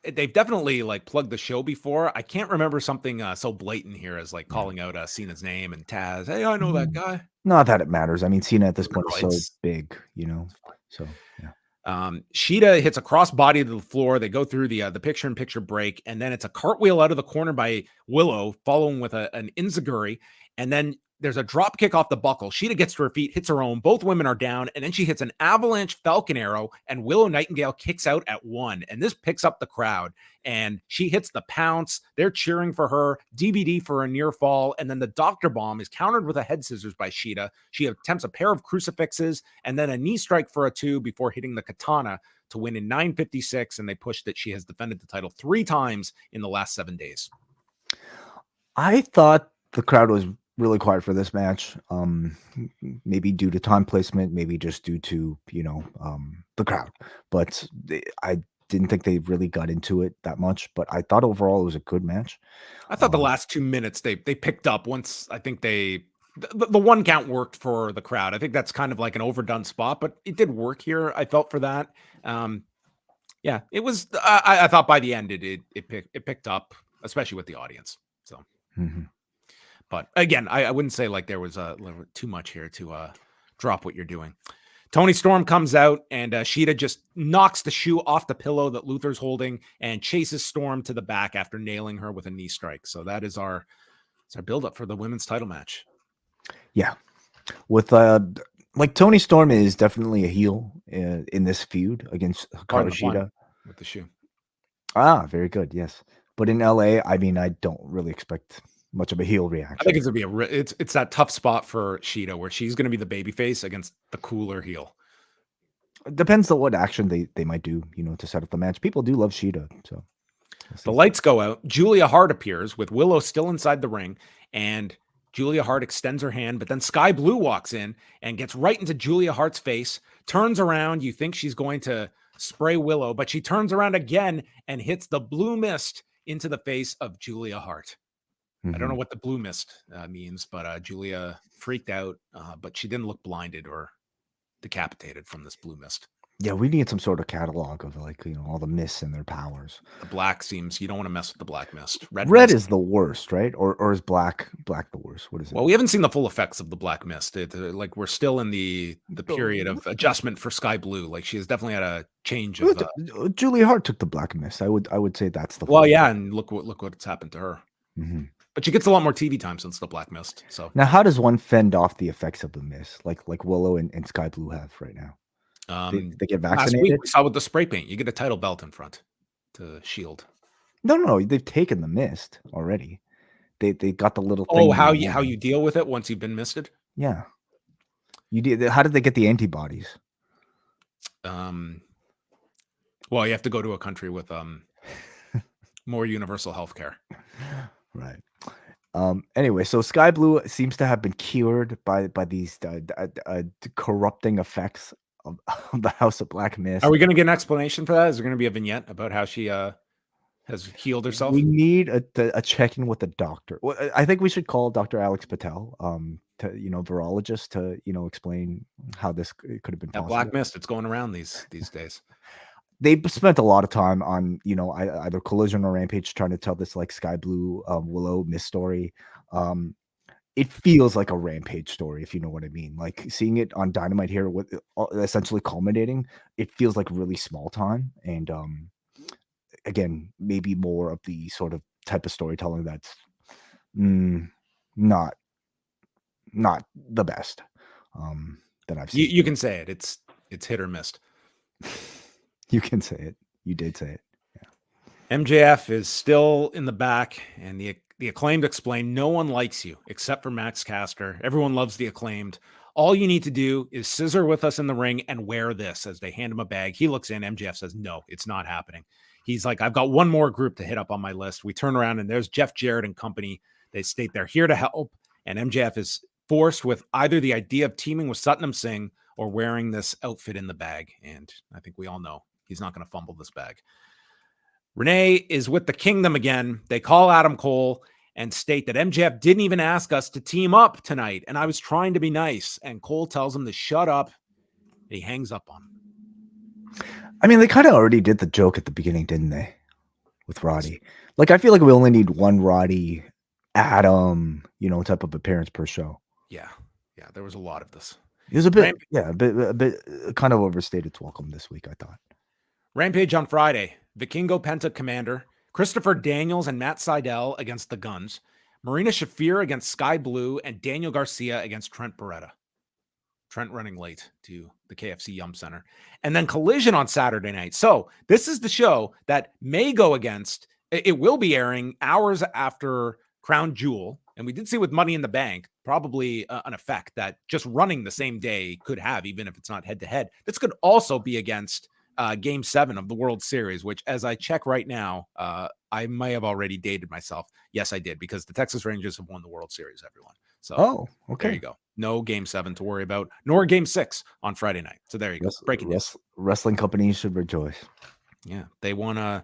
They've definitely like plugged the show before. I can't remember something so blatant here as like calling out Cena's name and Taz. Hey, I know that guy. Not that it matters. I mean, Cena at this point is so big, you know. So yeah. Shida hits a crossbody to the floor. They go through the picture-in-picture break, and then it's a cartwheel out of the corner by Willow, following with an enziguri, and then there's a drop kick off the buckle. Shida gets to her feet, hits her own. Both women are down, and then she hits an avalanche Falcon Arrow, and Willow Nightingale kicks out at 1. And this picks up the crowd, and she hits the pounce. They're cheering for her. DBD for a near fall, and then the Doctor Bomb is countered with a head scissors by Shida. She attempts a pair of crucifixes, and then a knee strike for a 2 before hitting the katana to win in 9:56, and they push that she has defended the title 3 times in the last 7 days. I thought the crowd was really quiet for this match, maybe due to time placement, maybe just due to, you know, the crowd, but I didn't think they really got into it that much, but I thought overall it was a good match. I thought the last 2 minutes they picked up once. I think the 1 count worked for the crowd. I think that's kind of like an overdone spot, but it did work here. I felt for that. Yeah, it was, I thought by the end it picked up, especially with the audience. So, But again, I wouldn't say like there was too much here to drop what you're doing. Toni Storm comes out, and Shida just knocks the shoe off the pillow that Luther's holding and chases Storm to the back after nailing her with a knee strike. So that is our build-up for the women's title match. Yeah. With like Toni Storm is definitely a heel in this feud against Hikaru Shida. With the shoe. Ah, very good. Yes. But in LA, I mean, I don't really expect much of a heel reaction. I think it's gonna be it's that tough spot for Shida where she's gonna be the babyface against the cooler heel. It depends on what action they might do, you know, to set up the match. People do love Shida, so the lights go out. Julia Hart appears with Willow still inside the ring, and Julia Hart extends her hand, but then Sky Blue walks in and gets right into Julia Hart's face, turns around. You think she's going to spray Willow, but she turns around again and hits the blue mist into the face of Julia Hart. I don't know what the blue mist means, but Julia freaked out, but she didn't look blinded or decapitated from this blue mist. Yeah, we need some sort of catalog of all the mists and their powers. The black seems you don't want to mess with the black mist. Red Mist. is the worst, right? Or is black the worst? What is it? Well, we haven't seen the full effects of the black mist. Like we're still in the period of adjustment for Sky Blue. Like she has definitely had a change of. Julie Hart took the black mist. I would say that's the. Well, yeah, and look what's happened to her. Mm-hmm. But she gets a lot more TV time since the black mist. So now, how does one fend off the effects of the mist, like Willow and Sky Blue have right now? They get vaccinated. Last week we saw with the spray paint, you get a title belt in front to shield. No, they've taken the mist already. They got the little thing. Oh, how you deal with it once you've been misted? Yeah, you did. How did they get the antibodies? Well, you have to go to a country with more universal health care. Right. Anyway, so Sky Blue seems to have been cured by these corrupting effects of the House of Black Mist. Are we going to get an explanation for that? Is there going to be a vignette about how she has healed herself? We need a check-in with the doctor. Well, I think we should call Dr. Alex Patel, virologist, to explain how this could have been possible. Black mist, it's going around these days. They spent a lot of time on either Collision or Rampage trying to tell this like Sky Blue Willow mist story. It feels like a Rampage story, if you know what I mean. Like seeing it on Dynamite here with essentially culminating, it feels like really small time. And again, maybe more of the sort of type of storytelling that's not the best that I've seen. You can say it. It's hit or miss. You can say it. You did say it. Yeah. MJF is still in the back, and the Acclaimed explain no one likes you except for Max Caster. Everyone loves the Acclaimed. All you need to do is scissor with us in the ring and wear this. As they hand him a bag, he looks in. MJF says, no, it's not happening. He's like, I've got one more group to hit up on my list. We turn around and there's Jeff Jarrett and company. They state they're here to help. And MJF is forced with either the idea of teaming with Satnam Singh or wearing this outfit in the bag. And I think we all know he's not going to fumble this bag. Renee is with the Kingdom again. They call Adam Cole and state that MJF didn't even ask us to team up tonight. And I was trying to be nice. And Cole tells him to shut up. He hangs up on him. I mean, they kind of already did the joke at the beginning, didn't they? With Roddy. Like, I feel like we only need one Roddy, Adam, type of appearance per show. Yeah. Yeah. There was a lot of this. It was a bit kind of overstated its welcome this week, I thought. Rampage on Friday. Vikingo Penta Commander, Christopher Daniels and Matt Sydal against the Guns, Marina Shafir against Sky Blue, and Daniel Garcia against Trent Beretta. Trent running late to the KFC Yum Center. And then Collision on Saturday night. So this is the show that may go against, it will be airing hours after Crown Jewel. And we did see with Money in the Bank, probably an effect that just running the same day could have, even if it's not head-to-head. This could also be against Game 7 of the World Series, which as I check right now, I may have already dated myself. Yes, I did, because the Texas Rangers have won the World Series, everyone. So okay. There you go. No Game 7 to worry about, nor Game 6 on Friday night. So there you go. Breaking news. Wrestling companies should rejoice. Yeah, they won.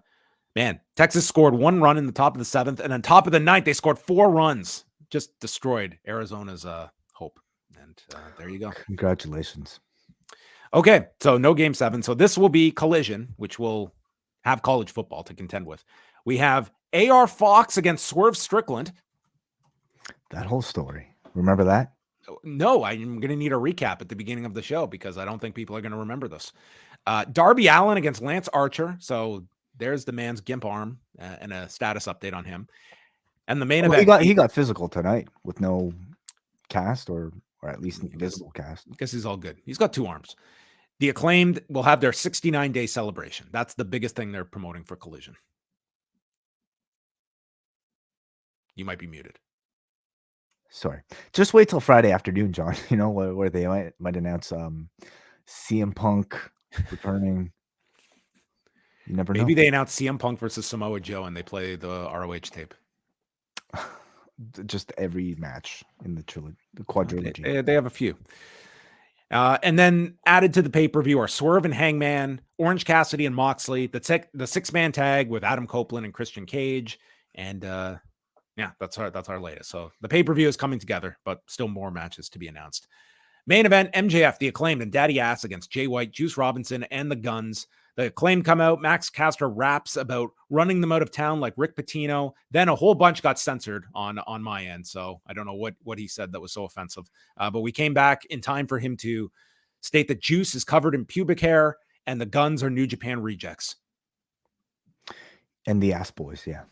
Texas scored 1 run in the top of the 7th, and then top of the 9th, they scored 4 runs. Just destroyed Arizona's hope. And there you go. Congratulations. Okay, so no Game 7. So this will be Collision, which will have college football to contend with. We have AR Fox against Swerve Strickland. That whole story. Remember that? No, I'm going to need a recap at the beginning of the show because I don't think people are going to remember this. Darby Allin against Lance Archer. So there's the man's gimp arm and a status update on him. And the main event. He got physical tonight with no cast or at least visible cast. I guess he's all good. He's got 2 arms. The Acclaimed will have their 69-day celebration. That's the biggest thing they're promoting for Collision. You might be muted. Sorry. Just wait till Friday afternoon, John. Where they might announce CM Punk returning. You never know. Maybe they announce CM Punk versus Samoa Joe and they play the ROH tape. Just every match in the quadrilogy. They have a few. And then added to the pay-per-view are Swerve and Hangman, Orange Cassidy and Moxley, the 6-man tag with Adam Copeland and Christian Cage. And that's our latest. So the pay-per-view is coming together, but still more matches to be announced. Main event, MJF, the Acclaimed, and Daddy Ass against Jay White, Juice Robinson, and the Guns. The Acclaimed come out. Max Caster raps about running them out of town like Rick Pitino. Then a whole bunch got censored on my end, so I don't know what he said that was so offensive. But we came back in time for him to state that Juice is covered in pubic hair and the Guns are New Japan rejects. And the Ass Boys, yeah.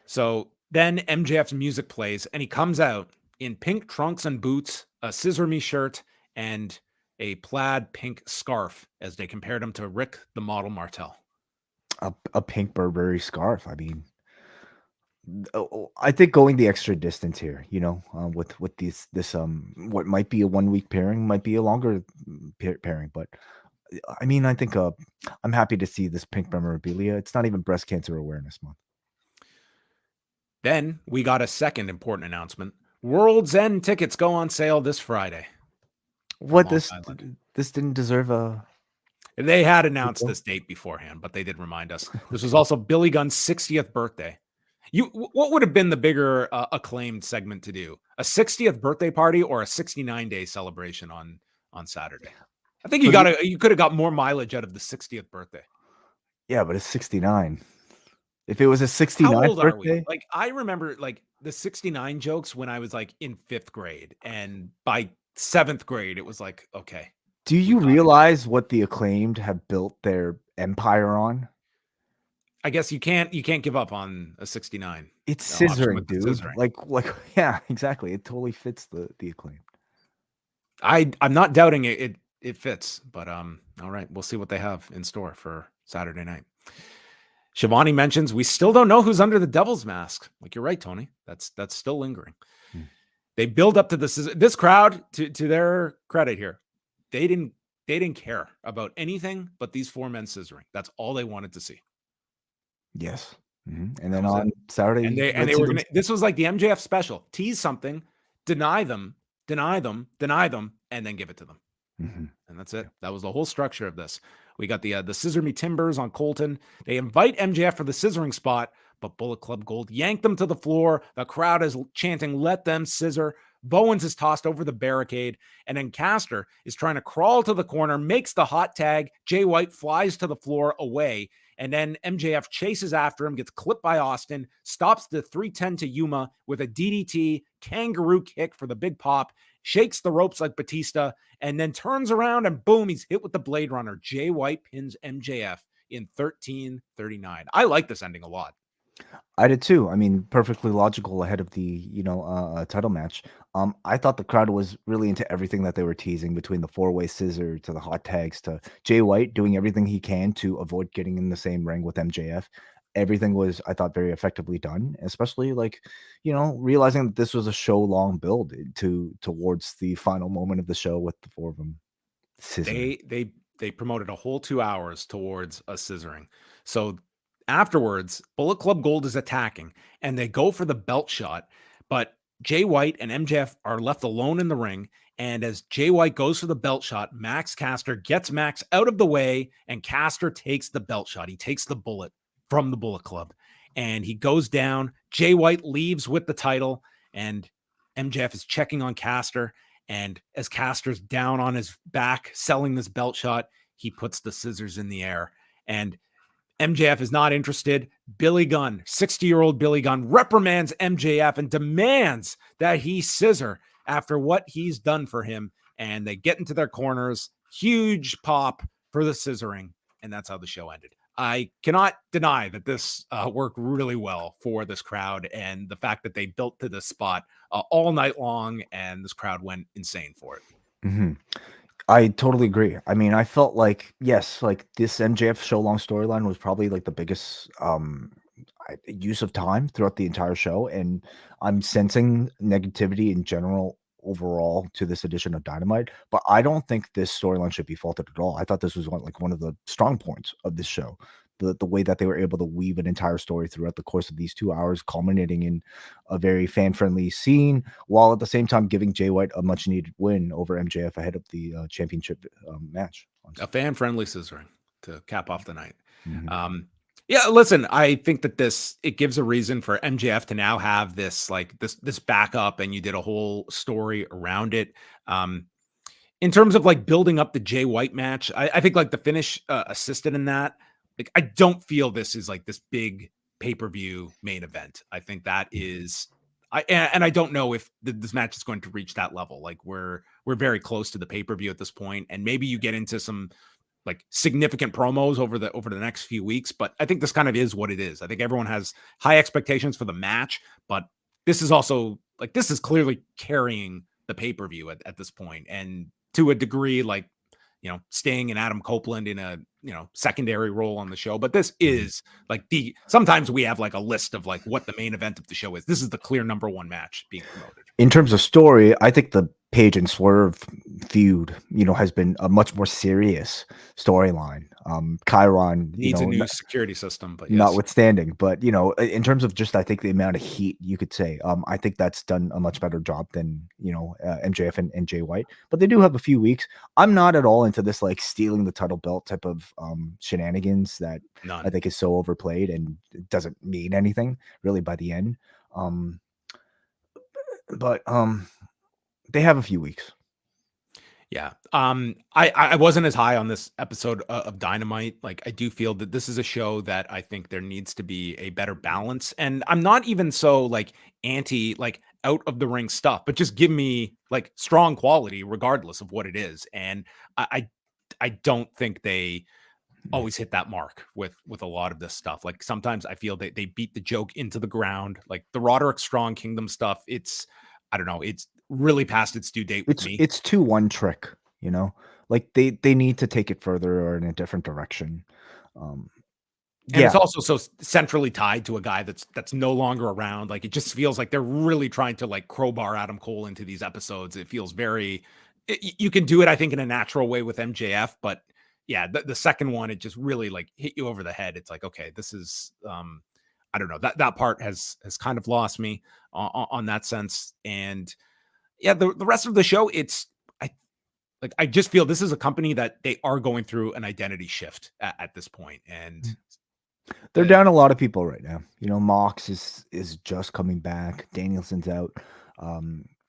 So then MJF's music plays, and he comes out in pink trunks and boots, a Scissor Me shirt, and a plaid pink scarf as they compared him to Rick the Model Martel. A pink Burberry scarf. I mean, I think going the extra distance here, with this what might be a 1 week pairing, might be a longer pairing, but I mean, I think I'm happy to see this pink memorabilia. It's not even Breast Cancer Awareness Month. Then we got a second important announcement. World's End tickets go on sale this Friday. What, this didn't deserve a... They had announced this date beforehand, but they did remind us. This was also Billy Gunn's 60th birthday. What would have been the bigger Acclaimed segment to do? A 60th birthday party or a 69-day celebration on Saturday? I think you could have got more mileage out of the 60th birthday. Yeah, but it's 69. If it was a 69th birthday, like I remember like the 69 jokes when I was like in 5th grade, and by 7th grade it was like, okay. Do you realize what the Acclaimed have built their empire on? I guess you can't give up on a 69. It's scissoring, dude. Scissoring. Like yeah, exactly. It totally fits the Acclaimed. I'm not doubting it fits, but all right, we'll see what they have in store for Saturday night. Shivani mentions we still don't know who's under the devil's mask. Like, you're right, Tony. That's still lingering. They build up to this crowd, to their credit here. They didn't care about anything but these 4 men scissoring. That's all they wanted to see. Yes. Mm-hmm. And then on Saturday, and they were gonna. This was like the MJF special: tease something, deny them, and then give it to them. Mm-hmm. And that's it. That was the whole structure of this. We got the Scissor Me Timbers on Colton. They invite MJF for the scissoring spot, but Bullet Club Gold yanked them to the floor. The crowd is chanting, "Let them scissor." Bowens is tossed over the barricade, and then Caster is trying to crawl to the corner, makes the hot tag. Jay White flies to the floor away, and then MJF chases after him, gets clipped by Austin, stops the 310 to Yuma with a DDT, kangaroo kick for the big pop, shakes the ropes like Batista, and then turns around and boom, he's hit with the Blade Runner. Jay White pins MJF in 13:39. I like this ending a lot. I did too. I mean, perfectly logical ahead of the title match. I thought the crowd was really into everything that they were teasing, between the 4-way scissor to the hot tags to Jay White doing everything he can to avoid getting in the same ring with MJF. Everything was, I thought, very effectively done, especially realizing that this was a show long build towards the final moment of the show with the 4 of them scissoring. They promoted a whole 2 hours towards a scissoring. So afterwards, Bullet Club Gold is attacking, and they go for the belt shot, but Jay White and MJF are left alone in the ring, and as Jay White goes for the belt shot, Max Caster gets Max out of the way, and Caster takes the belt shot. He takes the bullet from the Bullet Club, and he goes down. Jay White leaves with the title, and MJF is checking on Caster, and as Caster's down on his back selling this belt shot, he puts the scissors in the air, and MJF is not interested. Billy Gunn, 60-year-old Billy Gunn, reprimands MJF and demands that he scissor after what he's done for him. And they get into their corners. Huge pop for the scissoring. And that's how the show ended. I cannot deny that this worked really well for this crowd, and the fact that they built to this spot all night long, and this crowd went insane for it. Mm-hmm. I totally agree. I mean, I felt like, yes, like this MJF show long storyline was probably like the biggest use of time throughout the entire show. And I'm sensing negativity in general overall to this edition of Dynamite, but I don't think this storyline should be faulted at all. I thought this was one of the strong points of this show. The way that they were able to weave an entire story throughout the course of these 2 hours, culminating in a very fan-friendly scene, while at the same time giving Jay White a much-needed win over MJF ahead of the championship match. A fan-friendly scissoring to cap off the night. Mm-hmm. Yeah, listen, I think that it gives a reason for MJF to now have this this backup, and you did a whole story around it. Um, in terms of like building up the Jay White match, I think like the finish assisted in that. Like, I don't feel this is like this big pay-per-view main event. I think that is, and I don't know if this match is going to reach that level. Like, we're very close to the pay-per-view at this point, and maybe you get into some like significant promos over the next few weeks, but I think this kind of is what it is. I think everyone has high expectations for the match, but this is also like, this is clearly carrying the pay-per-view at this point, and to a degree, like, Sting and Adam Copeland in a, secondary role on the show. But this is like sometimes we have like a list of like what the main event of the show is. This is the clear number one match being promoted. In terms of story, I think the Page and Swerve feud, has been a much more serious storyline. Chiron Needs a new security system, but yes. Notwithstanding. But in terms of just, I think the amount of heat, you could say, I think that's done a much better job than MJF and Jay White. But they do have a few weeks. I'm not at all into this like stealing the title belt type of shenanigans that I think is so overplayed and it doesn't mean anything really by the end. But they have a few weeks. Yeah. I wasn't as high on this episode of Dynamite. Like, I do feel that this is a show that I think there needs to be a better balance. And I'm not even so like anti like out of the ring stuff, but just give me like strong quality regardless of what it is. And I don't think they always hit that mark with a lot of this stuff. Like, sometimes I feel they beat the joke into the ground. Like the Roderick Strong Kingdom stuff, I don't know, it's really past its due date with me. It's too one trick, like they need to take it further or in a different direction. And it's also so centrally tied to a guy that's no longer around. Like, it just feels like they're really trying to like crowbar Adam Cole into these episodes. It feels you can do it, I think, in a natural way with MJF, but yeah, the second one, it just really like hit you over the head. It's like, okay, this is, I don't know, that part has kind of lost me on that sense. And yeah, the rest of the show, I just feel this is a company that they are going through an identity shift at this point, and they're down a lot of people right now. Mox is just coming back. Danielson's out.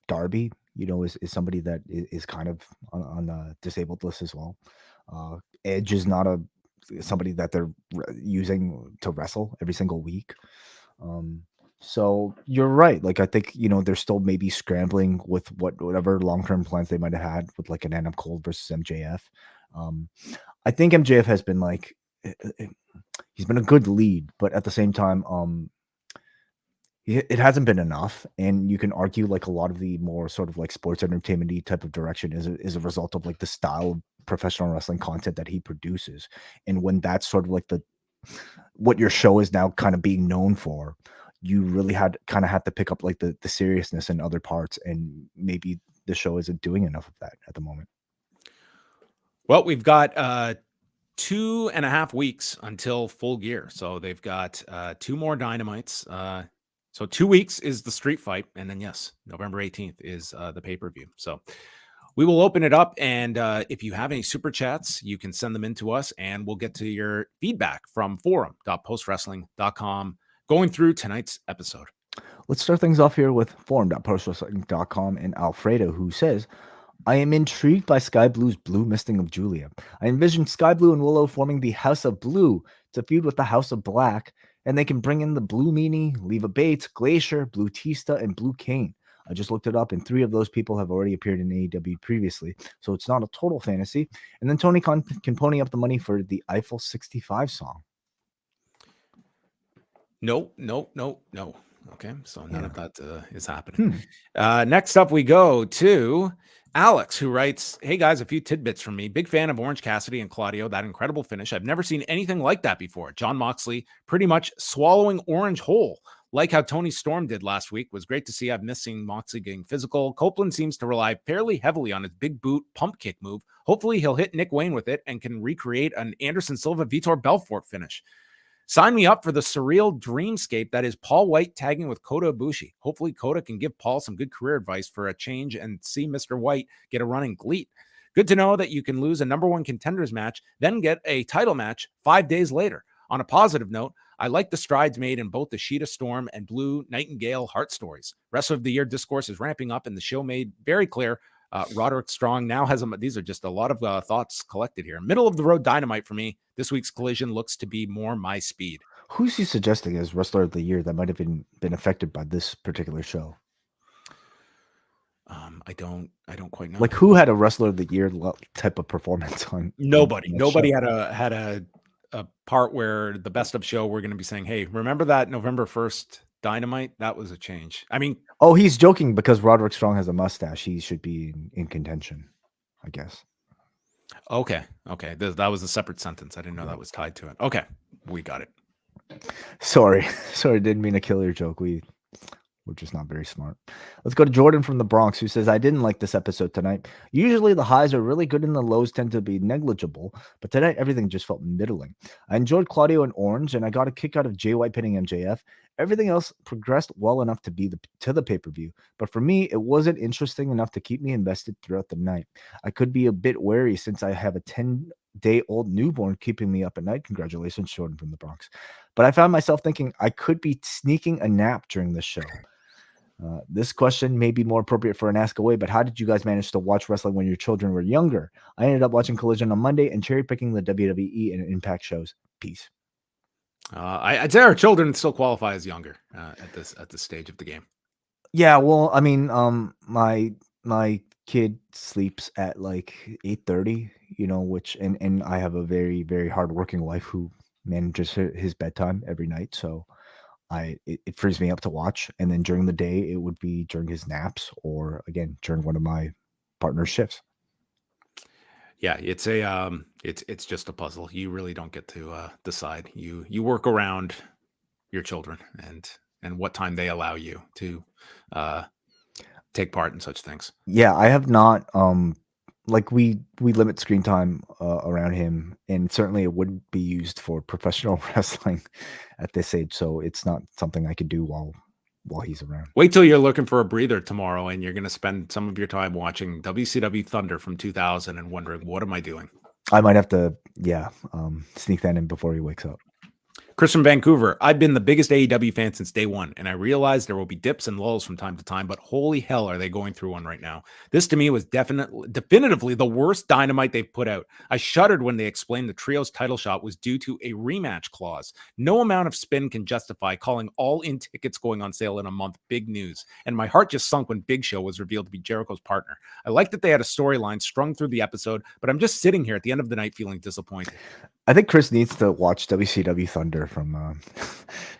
Darby, is somebody that is kind of on the disabled list as well. Edge is not somebody that they're using to wrestle every single week. So you're right. Like, I think, they're still maybe scrambling with whatever long-term plans they might have had with like an Adam Cole versus MJF. I think MJF has been like, he's been a good lead, but at the same time, it hasn't been enough. And you can argue like a lot of the more sort of like sports entertainment-y type of direction is a result of like the style of professional wrestling content that he produces. And when that's sort of like what your show is now kind of being known for, you really have to pick up like the seriousness in other parts, and maybe the show isn't doing enough of that at the moment. Well, we've got 2.5 weeks until Full Gear, so they've got 2 more Dynamites. So 2 weeks is the street fight, and then yes, November 18th is the pay-per-view. So we will open it up, and if you have any super chats, you can send them in to us, and we'll get to your feedback from forum.postwrestling.com going through tonight's episode. Let's start things off here with forum.postwrestling.com and Alfredo, who says, I am intrigued by Sky Blue's blue misting of Julia. I envision Sky Blue and Willow forming the House of Blue to feud with the House of Black, and they can bring in the Blue Meanie, Leva Bates, Glacier, Blue Tista, and Blue Kane. I just looked it up, and 3 of those people have already appeared in AEW previously, so it's not a total fantasy. And then Tony Khan can pony up the money for the Eiffel 65 song. No. Okay, so none of that is happening. Next up, we go to Alex, who writes, hey guys, a few tidbits from me. Big fan of Orange Cassidy and Claudio. That incredible finish. I've never seen anything like that before. John Moxley pretty much swallowing Orange whole, like how Tony Storm did last week. Was great to see. I've missed seeing Moxley getting physical. Copeland seems to rely fairly heavily on his big boot pump kick move. Hopefully he'll hit Nick Wayne with it and can recreate an Anderson Silva Vitor Belfort finish. Sign me up for the surreal dreamscape that is Paul White tagging with Kota Ibushi. Hopefully Kota can give Paul some good career advice for a change and see Mr. White get a running GLEAT. Good to know that you can lose a number 1 contenders match, then get a title match 5 days later. On a positive note, I like the strides made in both the Shida Storm and Blue Nightingale heart stories. Rest of the year discourse is ramping up, and the show made very clear Roderick Strong now has these are just a lot of thoughts collected here. Middle of the road Dynamite for me. This week's Collision looks to be more my speed. Who's he suggesting as Wrestler of the Year that might have been affected by this particular show? I don't quite know. Like, who had a Wrestler of the Year type of performance on? Nobody had a part where the best of show we're going to be saying, hey, remember that November 1st Dynamite? That was a change. I mean, oh, he's joking because Roderick Strong has a mustache. He should be in contention, I guess. Okay. That was a separate sentence. I didn't know that was tied to it. Okay, we got it. Sorry, didn't mean to kill your joke. We're just not very smart. Let's go to Jordan from the Bronx, who says, I didn't like this episode tonight. Usually the highs are really good and the lows tend to be negligible, but tonight everything just felt middling. I enjoyed Claudio and Orange, and I got a kick out of Jay White pinning MJF. Everything else progressed well enough to be to the pay-per-view, but for me, it wasn't interesting enough to keep me invested throughout the night. I could be a bit wary since I have a 10-day-old newborn keeping me up at night. Congratulations, Jordan from the Bronx. But I found myself thinking I could be sneaking a nap during the show. This question may be more appropriate for an Ask Away, but how did you guys manage to watch wrestling when your children were younger? I ended up watching Collision on Monday and cherry-picking the WWE and Impact shows. Peace. I'd say our children still qualify as younger at this stage of the game. Yeah, well, I mean, my kid sleeps at like 8:30, which and I have a very, very hardworking wife who manages his bedtime every night, so it frees me up to watch. And then during the day, it would be during his naps or again during one of my partner's shifts. Yeah, it's it's just a puzzle. You really don't get to decide. You work around your children and what time they allow you to take part in such things. Yeah, I have not like we limit screen time around him, and certainly it wouldn't be used for professional wrestling at this age, so it's not something I could do while he's around. Wait till you're looking for a breather tomorrow and you're going to spend some of your time watching WCW Thunder from 2000 and wondering, what am I doing? I might have to sneak that in before he wakes up. Chris from Vancouver, I've been the biggest AEW fan since day one, and I realize there will be dips and lulls from time to time, but holy hell are they going through one right now. This to me was definitively the worst Dynamite they've put out. I shuddered when they explained the trio's title shot was due to a rematch clause. No amount of spin can justify calling all-in tickets going on sale in a month big news, and my heart just sunk when Big Show was revealed to be Jericho's partner. I like that they had a storyline strung through the episode, but I'm just sitting here at the end of the night feeling disappointed. I think Chris needs to watch WCW Thunder from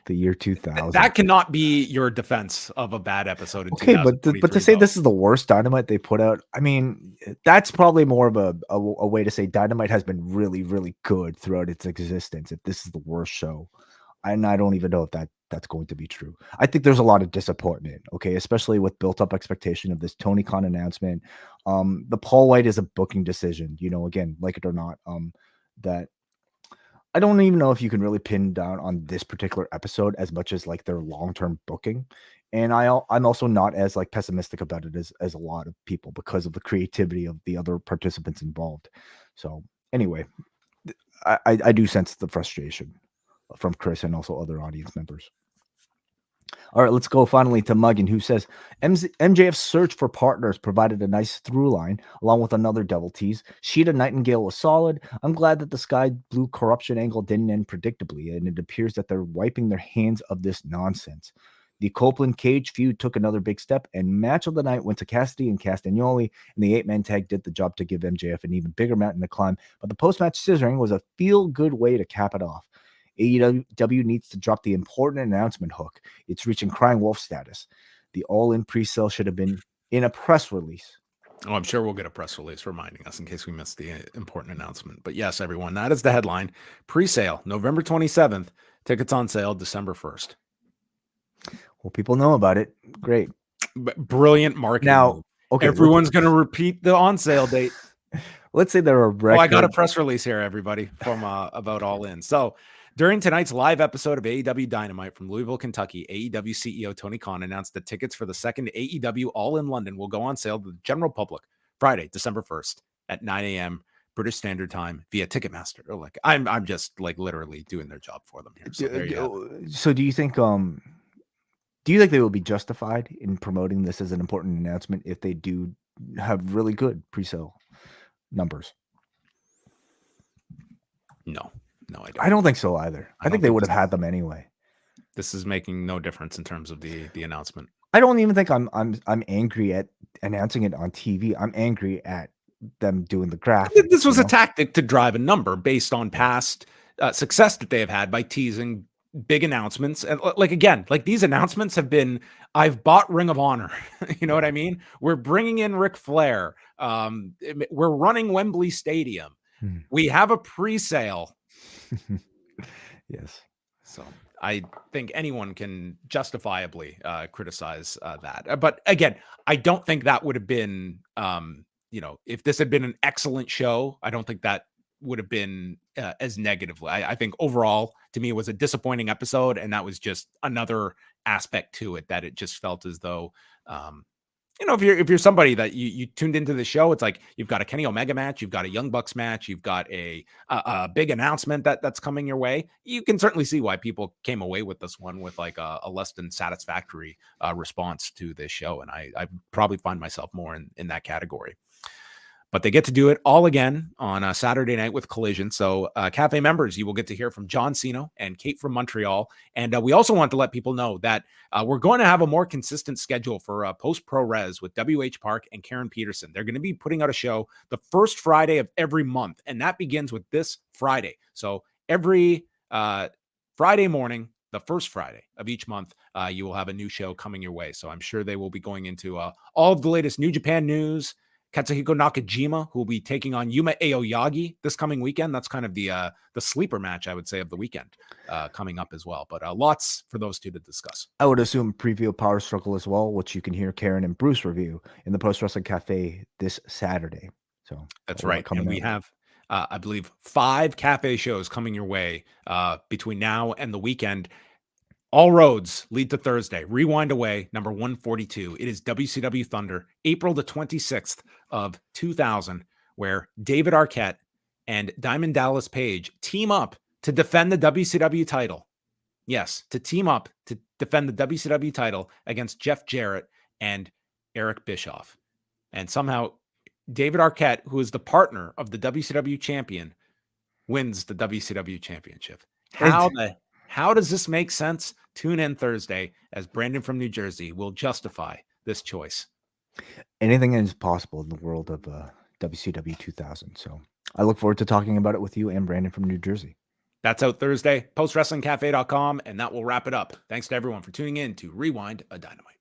the year 2000. That cannot be your defense of a bad episode. In okay, but to say this is the worst Dynamite they put out, I mean, that's probably more of a way to say Dynamite has been really, really good throughout its existence. If this is the worst show, and I don't even know if that's going to be true. I think there's a lot of disappointment, okay, especially with built-up expectation of this Tony Khan announcement. The Paul White is a booking decision, again, like it or not, that I don't even know if you can really pin down on this particular episode as much as like their long-term booking. And I'm also not as like pessimistic about it as a lot of people because of the creativity of the other participants involved. So anyway, I do sense the frustration from Chris and also other audience members. All right, let's go finally to Muggin, who says MJF's search for partners provided a nice through line along with another double tease. Shida Nightingale was solid. I'm glad that the Sky Blue corruption angle didn't end predictably, and it appears that they're wiping their hands of this nonsense. The Copeland Cage feud took another big step, and match of the night went to Cassidy and Castagnoli, and the 8-man tag did the job to give MJF an even bigger mountain to climb, but the post-match scissoring was a feel-good way to cap it off. AEW needs to drop the important announcement hook. It's reaching crying wolf status. The all-in pre-sale should have been in a press release. Oh, I'm sure we'll get a press release reminding us in case we missed the important announcement. But yes, everyone, that is the headline. Pre-sale, November 27th. Tickets on sale, December 1st. Well, people know about it. Great. Brilliant marketing. Now, okay, everyone's going to repeat the on-sale date. Let's say there are records. Oh, I got a press release here, everybody, from about All In. So, during tonight's live episode of AEW Dynamite from Louisville, Kentucky, AEW CEO Tony Khan announced that tickets for the second AEW All In London will go on sale to the general public Friday, December 1st at 9 a.m. British Standard Time via Ticketmaster. Or like I'm just like literally doing their job for them here. So there you have it. So do you think they will be justified in promoting this as an important announcement if they do have really good pre-sale numbers? No, I don't. I don't think so either. I think they would have had them anyway. This is making no difference in terms of the announcement. I don't even think I'm angry at announcing it on TV. I'm angry at them doing the graphic. This was a tactic to drive a number based on past success that they have had by teasing big announcements. And like, again, like these announcements have been, I've bought Ring of Honor. You know what I mean? We're bringing in Ric Flair. We're running Wembley Stadium. We have a pre-sale. Yes. So I think anyone can justifiably criticize that. But again, I don't think that would have been, if this had been an excellent show, I don't think that would have been as negatively. I think overall, to me, it was a disappointing episode. And that was just another aspect to it that it just felt as though, if you're somebody that you tuned into the show, it's like you've got a Kenny Omega match, you've got a Young Bucks match, you've got a big announcement that's coming your way. You can certainly see why people came away with this one with like a less than satisfactory response to this show. And I probably find myself more in that category. But they get to do it all again on a Saturday night with Collision. So Café members, you will get to hear from John Cena and Kate from Montreal. And we also want to let people know that we're going to have a more consistent schedule for post-pro res with WH Park and Karen Peterson. They're going to be putting out a show the first Friday of every month. And that begins with this Friday. So every Friday morning, the first Friday of each month, you will have a new show coming your way. So I'm sure they will be going into all of the latest New Japan news. Katsuhiko Nakajima, who will be taking on Yuma Aoyagi this coming weekend. That's kind of the sleeper match, I would say, of the weekend coming up as well. But lots for those two to discuss. I would assume preview Power Struggle as well, which you can hear Karen and Bruce review in the Post Wrestling Cafe this Saturday. So that's right. And we have, I believe, 5 Cafe shows coming your way between now and the weekend. All roads lead to Thursday. Rewind Away, number 142. It is WCW Thunder, April the 26th of 2000, where David Arquette and Diamond Dallas Page team up to defend the WCW title. Yes, to team up to defend the WCW title against Jeff Jarrett and Eric Bischoff. And somehow David Arquette, who is the partner of the WCW champion, wins the WCW championship. How does this make sense? Tune in Thursday as Brandon from New Jersey will justify this choice. Anything is possible in the world of WCW 2000. So I look forward to talking about it with you and Brandon from New Jersey. That's out Thursday, postwrestlingcafe.com, and that will wrap it up. Thanks to everyone for tuning in to Rewind a Dynamite.